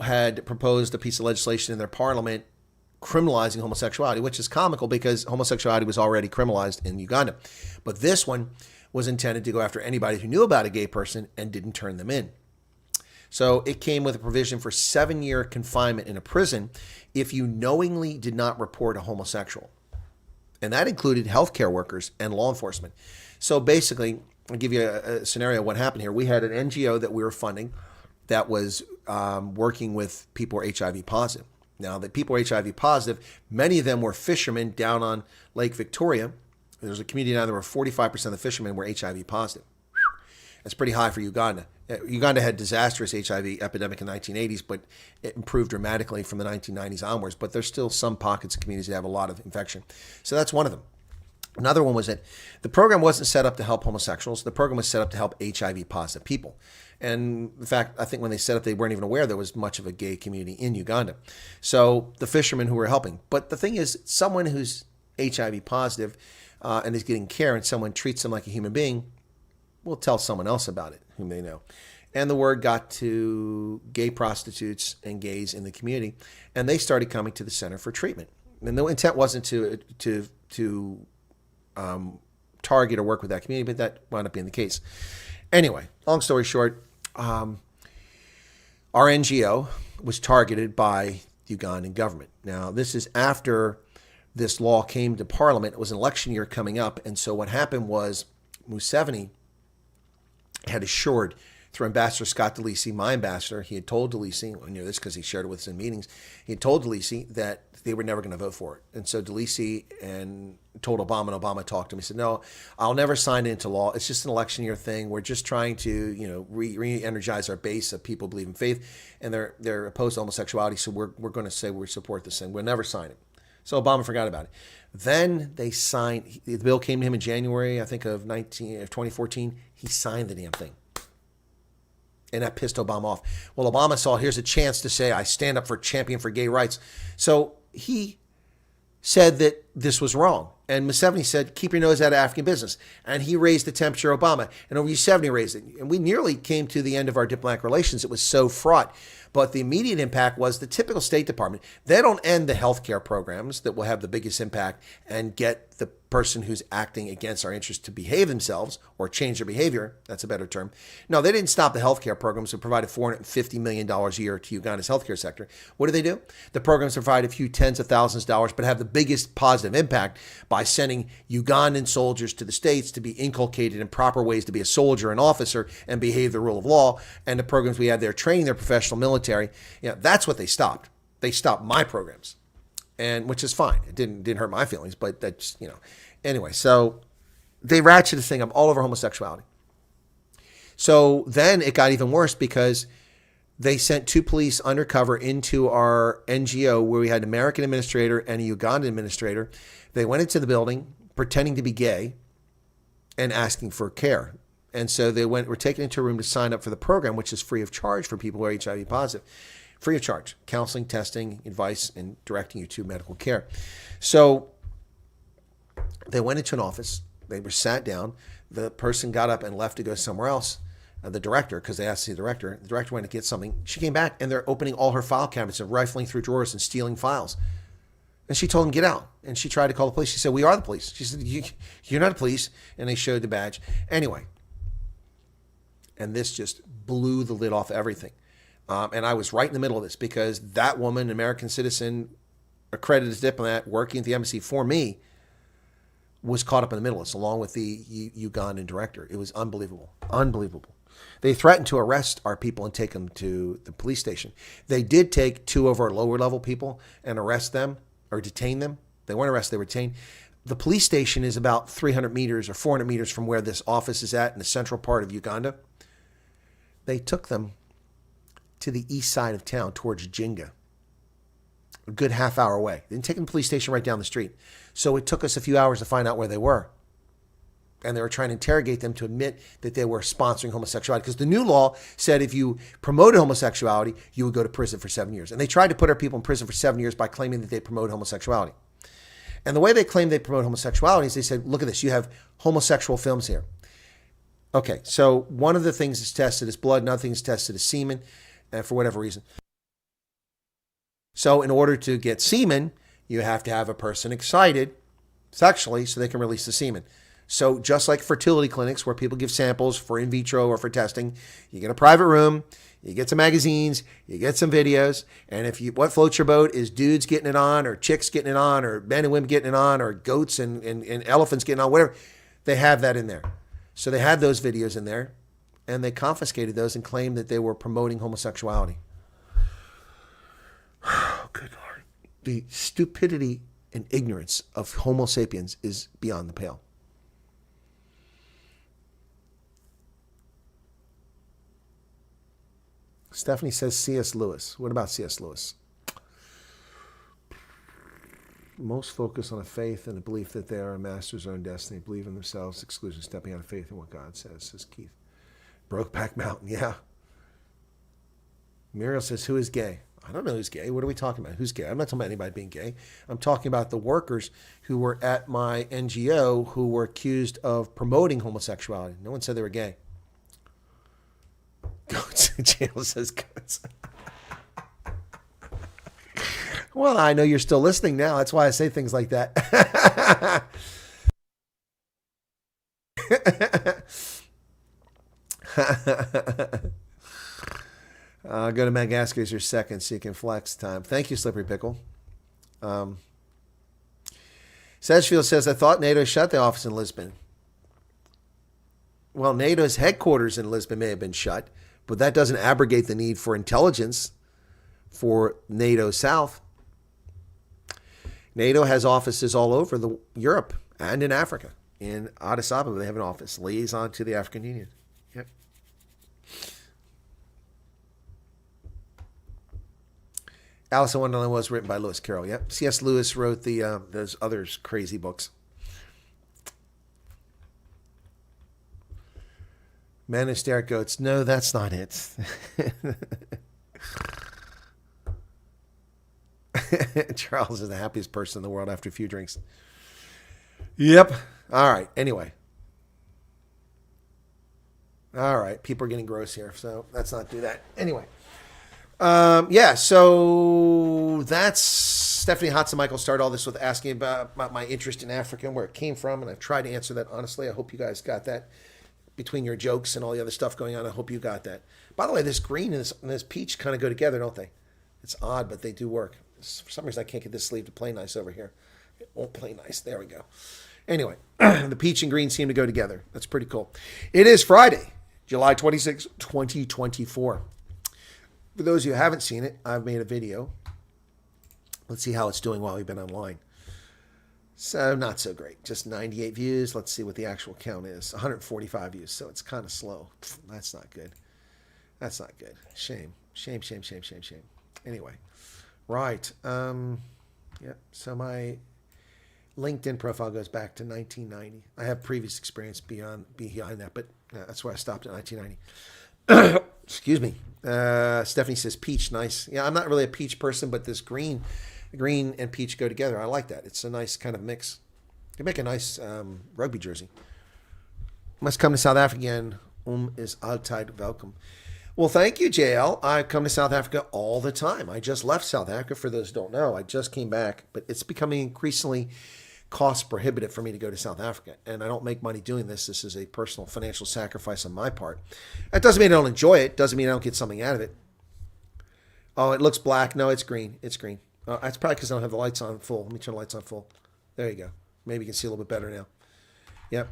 had proposed a piece of legislation in their parliament criminalizing homosexuality, which is comical because homosexuality was already criminalized in Uganda. But this one was intended to go after anybody who knew about a gay person and didn't turn them in. So it came with a provision for 7-year confinement in a prison if you knowingly did not report a homosexual. And that included healthcare workers and law enforcement. So basically, I'll give you a scenario of what happened here. We had an NGO that we were funding that was working with people who are HIV positive. Now, the people who are HIV positive, many of them were fishermen down on Lake Victoria. There's a community down there where 45% of the fishermen were HIV positive. That's pretty high for Uganda. Uganda had disastrous HIV epidemic in the 1980s, but it improved dramatically from the 1990s onwards. But there's still some pockets of communities that have a lot of infection. So that's one of them. Another one was that the program wasn't set up to help homosexuals. The program was set up to help HIV positive people. And in fact, I think when they set up, they weren't even aware there was much of a gay community in Uganda. So the fishermen who were helping. But the thing is, someone who's HIV positive and is getting care and someone treats them like a human being, will tell someone else about it whom they know. And the word got to gay prostitutes and gays in the community, and they started coming to the center for treatment. And the intent wasn't to target or work with that community, but that wound up being the case. Anyway, long story short, our NGO was targeted by the Ugandan government. Now, this is after this law came to Parliament. It was an election year coming up, and so what happened was Museveni had assured through Ambassador Scott DeLisi, my ambassador, he had told DeLisi, I knew this because he shared it with us in meetings, he had told DeLisi that they were never going to vote for it. And so DeLisi told Obama, and Obama talked to him. He said, no, I'll never sign it into law. It's just an election year thing. We're just trying to, re-energize our base of people who believe in faith, and they're opposed to homosexuality, so we're going to say we support this thing. We'll never sign it. So Obama forgot about it. Then they signed, the bill came to him in January, I think, of 2014. He signed the damn thing. And that pissed Obama off. Well, Obama saw, here's a chance to say, I stand up for champion for gay rights. So he said that this was wrong. And Museveni said, keep your nose out of African business. And he raised the temperature, Obama. And over Museveni raised it. And we nearly came to the end of our diplomatic relations. It was so fraught. But the immediate impact was the typical State Department. They don't end the healthcare programs that will have the biggest impact and get the person who's acting against our interests to behave themselves or change their behavior. That's a better term. No, they didn't stop the healthcare programs that provided $450 million a year to Uganda's healthcare sector. What do they do? The programs provide a few tens of thousands of dollars, but have the biggest positive impact by sending Ugandan soldiers to the States to be inculcated in proper ways to be a soldier, an officer, and behave the rule of law. And the programs we had there training their professional military, that's what they stopped. They stopped my programs. And which is fine. It didn't hurt my feelings, but that's, Anyway, so they ratcheted this thing up all over homosexuality. So then it got even worse because they sent 2 police undercover into our NGO where we had an American administrator and a Ugandan administrator. They went into the building pretending to be gay and asking for care. And so they were taken into a room to sign up for the program, which is free of charge for people who are HIV positive. Free of charge, counseling, testing, advice, and directing you to medical care. So they went into an office. They were sat down. The person got up and left to go somewhere else. The director, because they asked to see the director. The director went to get something. She came back, and they're opening all her file cabinets and rifling through drawers and stealing files. And she told them, get out. And she tried to call the police. She said, we are the police. She said, you're not the police. And they showed the badge. Anyway. And this just blew the lid off everything. And I was right in the middle of this because that woman, an American citizen, accredited diplomat working at the embassy for me, was caught up in the middle of this, along with the Ugandan director. It was unbelievable. Unbelievable. They threatened to arrest our people and take them to the police station. They did take 2 of our lower level people and arrest them or detain them. They weren't arrested, they were detained. The police station is about 300 meters or 400 meters from where this office is at in the central part of Uganda. They took them to the east side of town towards Jinga, a good half hour away. They didn't take them to the police station right down the street. So it took us a few hours to find out where they were. And they were trying to interrogate them to admit that they were sponsoring homosexuality. Because the new law said if you promoted homosexuality, you would go to prison for 7 years. And they tried to put our people in prison for 7 years by claiming that they promote homosexuality. And the way they claimed they promote homosexuality is they said, look at this, you have homosexual films here. Okay, so one of the things that's tested is blood, another thing is tested is semen. For whatever reason. So in order to get semen, you have to have a person excited sexually so they can release the semen. So just like fertility clinics where people give samples for in vitro or for testing, you get a private room, you get some magazines, you get some videos, and what floats your boat is dudes getting it on or chicks getting it on or men and women getting it on or goats and elephants getting on, whatever, they have that in there. So they had those videos in there. And they confiscated those and claimed that they were promoting homosexuality. Oh, good Lord. The stupidity and ignorance of Homo sapiens is beyond the pale. Stephanie says C.S. Lewis. What about C.S. Lewis? Most focus on a faith and a belief that they are masters of their own destiny, believe in themselves, exclusion, stepping out of faith in what God says Keith. Brokeback Mountain, yeah. Muriel says, who is gay? I don't know who's gay. What are we talking about? Who's gay? I'm not talking about anybody being gay. I'm talking about the workers who were at my NGO who were accused of promoting homosexuality. No one said they were gay. Goats in jail, says Goats. Well, I know you're still listening now. That's why I say things like that. Go to Madagascar as your second so you can flex time. Thank you, Slippery Pickle. Sedgefield says, I thought NATO shut the office in Lisbon. Well, NATO's headquarters in Lisbon may have been shut, but that doesn't abrogate the need for intelligence for NATO South. NATO has offices all over Europe and in Africa. In Addis Ababa, they have an office, liaison to the African Union. Yep. Alice in Wonderland was written by Lewis Carroll. Yep. C.S. Lewis wrote those other crazy books. Men who stare at goats. No, that's not it. Charles is the happiest person in the world after a few drinks. Yep. All right. Anyway. All right. People are getting gross here, so let's not do that. Anyway. Yeah, so that's Stephanie Michael started all this with asking about my interest in Africa and where it came from, and I've tried to answer that honestly. I hope you guys got that. Between your jokes and all the other stuff going on, I hope you got that. By the way, this green and this peach kind of go together, don't they? It's odd, but they do work. For some reason, I can't get this sleeve to play nice over here. It won't play nice. There we go. Anyway, the peach and green seem to go together. That's pretty cool. It is Friday, July 26, 2024. For those of you who haven't seen it, I've made a video. Let's see how it's doing while we've been online. So not so great. Just 98 views. Let's see what the actual count is. 145 views. So it's kind of slow. That's not good. That's not good. Shame. Shame, shame, shame, shame, shame. Anyway. Right. Yep. So my LinkedIn profile goes back to 1990. I have previous experience behind that, but that's where I stopped at 1990. Excuse me. Stephanie says peach, nice. Yeah, I'm not really a peach person, but this green and peach go together. I like that. It's a nice kind of mix. You make a nice rugby jersey. Must come to South Africa again. Is altijd welcome. Well, thank you, JL. I come to South Africa all the time. I just left South Africa. For those who don't know, I just came back, but it's becoming increasingly cost prohibitive for me to go to South Africa. And I don't make money doing this. This is a personal financial sacrifice on my part. That doesn't mean I don't enjoy it. Doesn't mean I don't get something out of it. Oh, it looks black. No, it's green. It's green. That's probably because I don't have the lights on full. Let me turn the lights on full. There you go. Maybe you can see a little bit better now. Yep.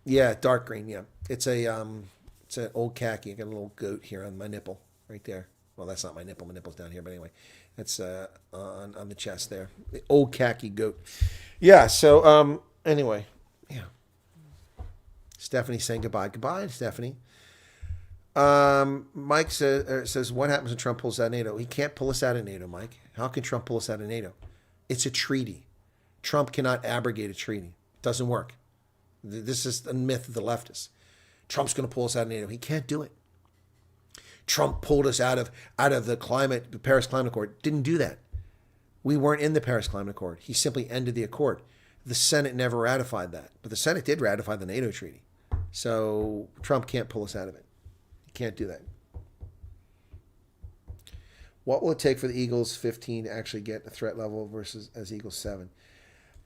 Yeah, dark green. Yeah. It's an old khaki. I got a little goat here on my nipple right there. Well, that's not my nipple. My nipple's down here. But anyway, it's on the chest there. The old khaki goat. Yeah. So anyway, yeah. Stephanie saying goodbye. Goodbye, Stephanie. Mike says, what happens when Trump pulls out of NATO? He can't pull us out of NATO, Mike. How can Trump pull us out of NATO? It's a treaty. Trump cannot abrogate a treaty. It doesn't work. This is a myth of the leftists. Trump's going to pull us out of NATO. He can't do it. Trump pulled us out of the Paris Climate Accord. Didn't do that. We weren't in the Paris Climate Accord. He simply ended the accord. The Senate never ratified that. But the Senate did ratify the NATO treaty. So Trump can't pull us out of it. He can't do that. What will it take for the Eagles 15 to actually get a threat level versus as Eagles 7?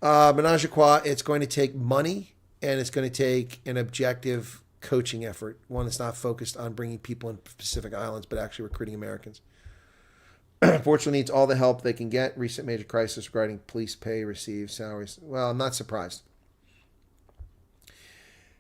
Menage a trois, it's going to take money and it's going to take an objective coaching effort. One that's not focused on bringing people in Pacific Islands, but actually recruiting Americans. Unfortunately, needs all the help they can get. Recent major crisis regarding police pay, receive salaries. Well, I'm not surprised.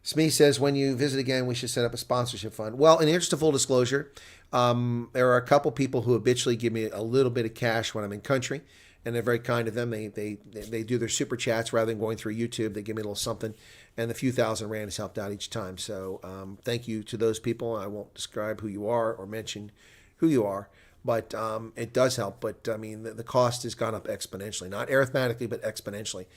Smee says, when you visit again, we should set up a sponsorship fund. Well, in the interest of full disclosure, there are a couple people who habitually give me a little bit of cash when I'm in country, and they're very kind of them. They do their super chats rather than going through YouTube. They give me a little something, and the few thousand rand has helped out each time. So thank you to those people. I won't describe who you are or mention who you are, but it does help. But, I mean, the cost has gone up exponentially, not arithmetically, but exponentially.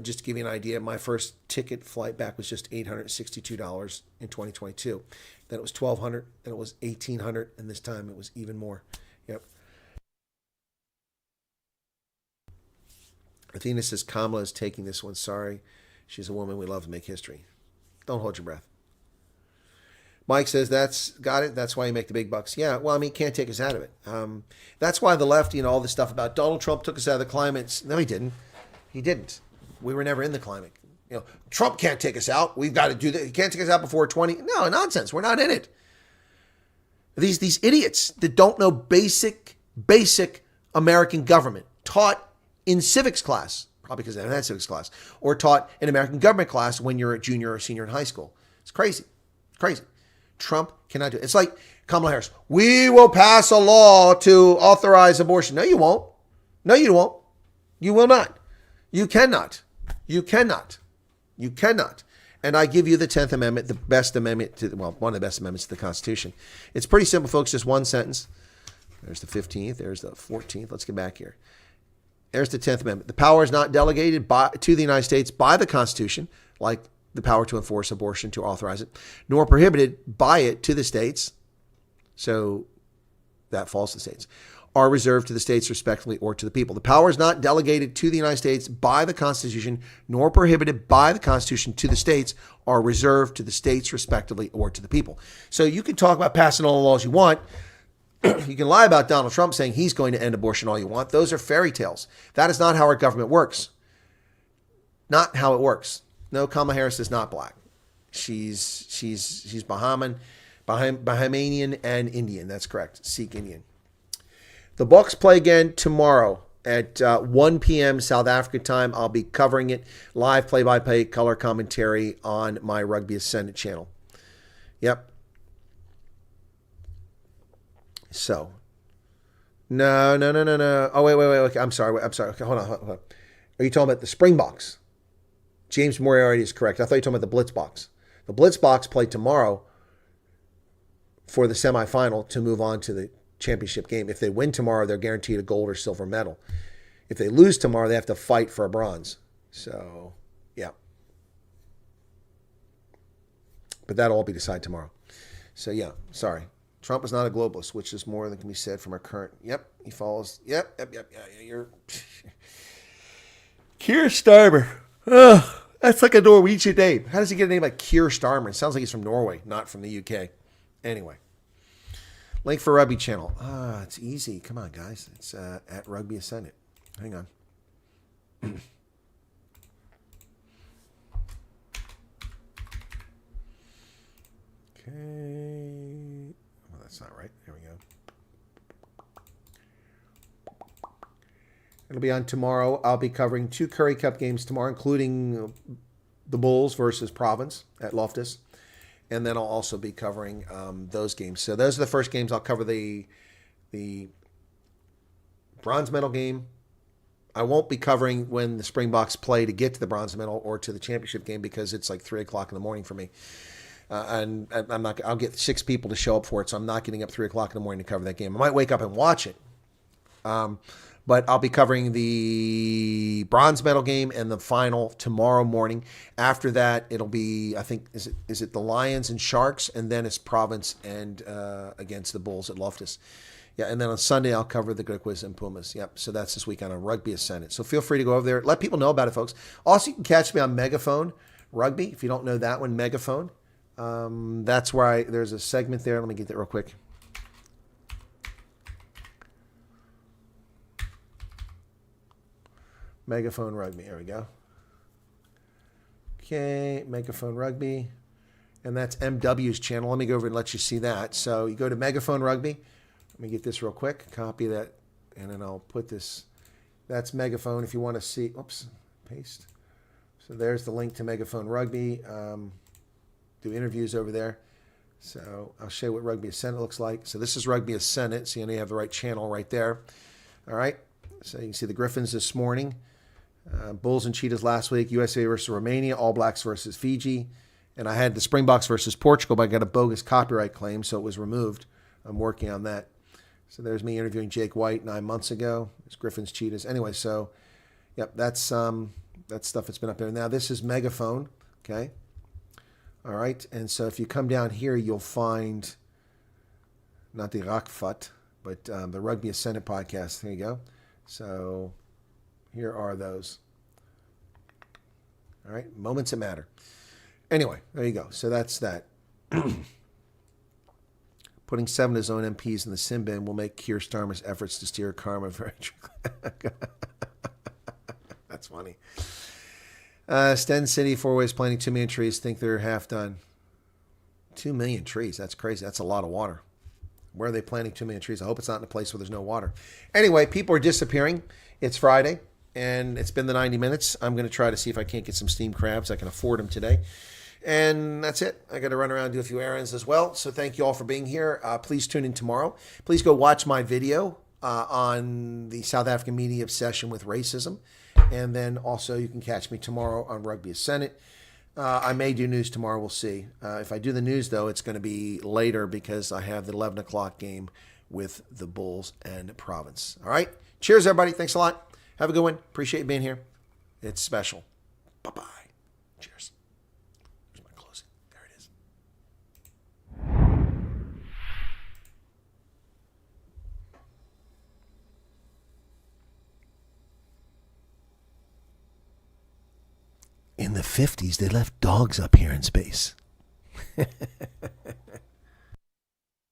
Just to give you an idea, my first ticket flight back was just $862 in 2022. Then it was $1,200, then it was $1,800, and this time it was even more. Yep. Athena says Kamala is taking this one. Sorry. She's a woman. We love to make history. Don't hold your breath. Mike says, that's got it. That's why you make the big bucks. Yeah, well, I mean, can't take us out of it. That's why the left, all this stuff about Donald Trump took us out of the climate. No, he didn't. He didn't. We were never in the climate. Trump can't take us out. We've got to do that. He can't take us out before 20. No, nonsense. We're not in it. These idiots that don't know basic American government, taught in civics class, probably because they haven't had civics class, or taught in American government class when you're a junior or senior in high school. It's crazy. It's crazy. Trump cannot do it. It's like Kamala Harris. We will pass a law to authorize abortion. No, you won't. No, you won't. You will not. You cannot. You cannot. You cannot. And I give you the 10th Amendment, the best amendment to, one of the best amendments to the Constitution. It's pretty simple, folks. Just one sentence. There's the 15th. There's the 14th. Let's get back here. There's the 10th Amendment. The power is not delegated to the United States by the Constitution, like the power to enforce abortion, to authorize it, nor prohibited by it to the states. So that falls to the states. Are reserved to the states respectively or to the people. The power is not delegated to the United States by the Constitution, nor prohibited by the Constitution to the states, are reserved to the states respectively or to the people. So you can talk about passing all the laws you want. You can lie about Donald Trump saying he's going to end abortion all you want. Those are fairy tales. That is not how our government works. Not how it works. No, Kamala Harris is not black. She's Bahamian and Indian. That's correct. Sikh Indian. The Bucks play again tomorrow at 1 p.m. South Africa time. I'll be covering it live, play-by-play, color commentary on my Rugby Ascendant channel. Yep. So, no. Oh, wait. Okay, I'm sorry. Okay, hold on. Are you talking about the Springboks? James Moriarty is correct. I thought you were talking about the Blitzboks. The Blitzboks play tomorrow for the semifinal to move on to the championship game. If they win tomorrow, they're guaranteed a gold or silver medal. If they lose tomorrow, they have to fight for a bronze. So, yeah. But that'll all be decided tomorrow. So, yeah, sorry. Trump is not a globalist, which is more than can be said from our current. Yep, he follows. Yep. You're Keir Starmer. Oh, that's like a Norwegian name. How does he get a name like Keir Starmer? It sounds like he's from Norway, not from the UK. Anyway. Link for Rugby channel. It's easy. Come on, guys. It's at Rugby Ascendant. Hang on. Okay. Well, that's not right. There we go. It'll be on tomorrow. I'll be covering 2 Curry Cup games tomorrow, including the Bulls versus Province at Loftus. And then I'll also be covering those games. So those are the first games. I'll cover the bronze medal game. I won't be covering when the Springboks play to get to the bronze medal or to the championship game because it's like 3 o'clock in the morning for me. And I'm not. I'll get 6 people to show up for it, so I'm not getting up 3 o'clock in the morning to cover that game. I might wake up and watch it. But I'll be covering the bronze medal game and the final tomorrow morning. After that, it'll be, I think, is it the Lions and Sharks? And then it's Province and against the Bulls at Loftus. Yeah, and then on Sunday, I'll cover the Griquas and Pumas. Yep, so that's this weekend on Rugby Ascendant. So feel free to go over there. Let people know about it, folks. Also, you can catch me on Megaphone Rugby. If you don't know that one, Megaphone. That's where there's a segment there. Let me get that real quick. Megaphone Rugby. There we go. Okay, Megaphone Rugby. And that's MW's channel. Let me go over and let you see that. So you go to Megaphone Rugby. Let me get this real quick. Copy that. And then I'll put this. That's Megaphone if you want to see. Oops. Paste. So there's the link to Megaphone Rugby. Do interviews over there. So I'll show you what Rugby Ascendant looks like. So this is Rugby Ascendant. So you have the right channel right there. All right. So you can see the Griffins this morning. Bulls and Cheetahs last week. USA versus Romania. All Blacks versus Fiji. And I had the Springboks versus Portugal, but I got a bogus copyright claim, so it was removed. I'm working on that. So there's me interviewing Jake White 9 months ago. It's Griffins, Cheetahs. Anyway, so, yep, that's stuff that's been up there. Now, this is Megaphone, okay? All right, and so if you come down here, you'll find, not the Rakfut, But the Rugby Ascendant podcast, there you go. So here are those. All right, moments that matter. Anyway, there you go. So that's that. Putting 7 of his own MPs in the sin bin will make Keir Starmer's efforts to steer karma very true. That's funny. Sten City, 4 Ways planting 2 million trees. Think they're half done. 2 million trees. That's crazy. That's a lot of water. Where are they planting 2 million trees? I hope it's not in a place where there's no water. Anyway, people are disappearing. It's Friday, and it's been the 90 minutes. I'm going to try to see if I can't get some steamed crabs. I can afford them today. And that's it. I got to run around and do a few errands as well. So thank you all for being here. Please tune in tomorrow. Please go watch my video on the South African media obsession with racism. And then also you can catch me tomorrow on Rugby Ascendant. I may do news tomorrow. We'll see. If I do the news, though, it's going to be later because I have the 11 o'clock game with the Bulls and Province. All right. Cheers, everybody. Thanks a lot. Have a good one. Appreciate you being here. It's special. Bye-bye. Cheers. Here's my closing. There it is. In the 50s, they left dogs up here in space.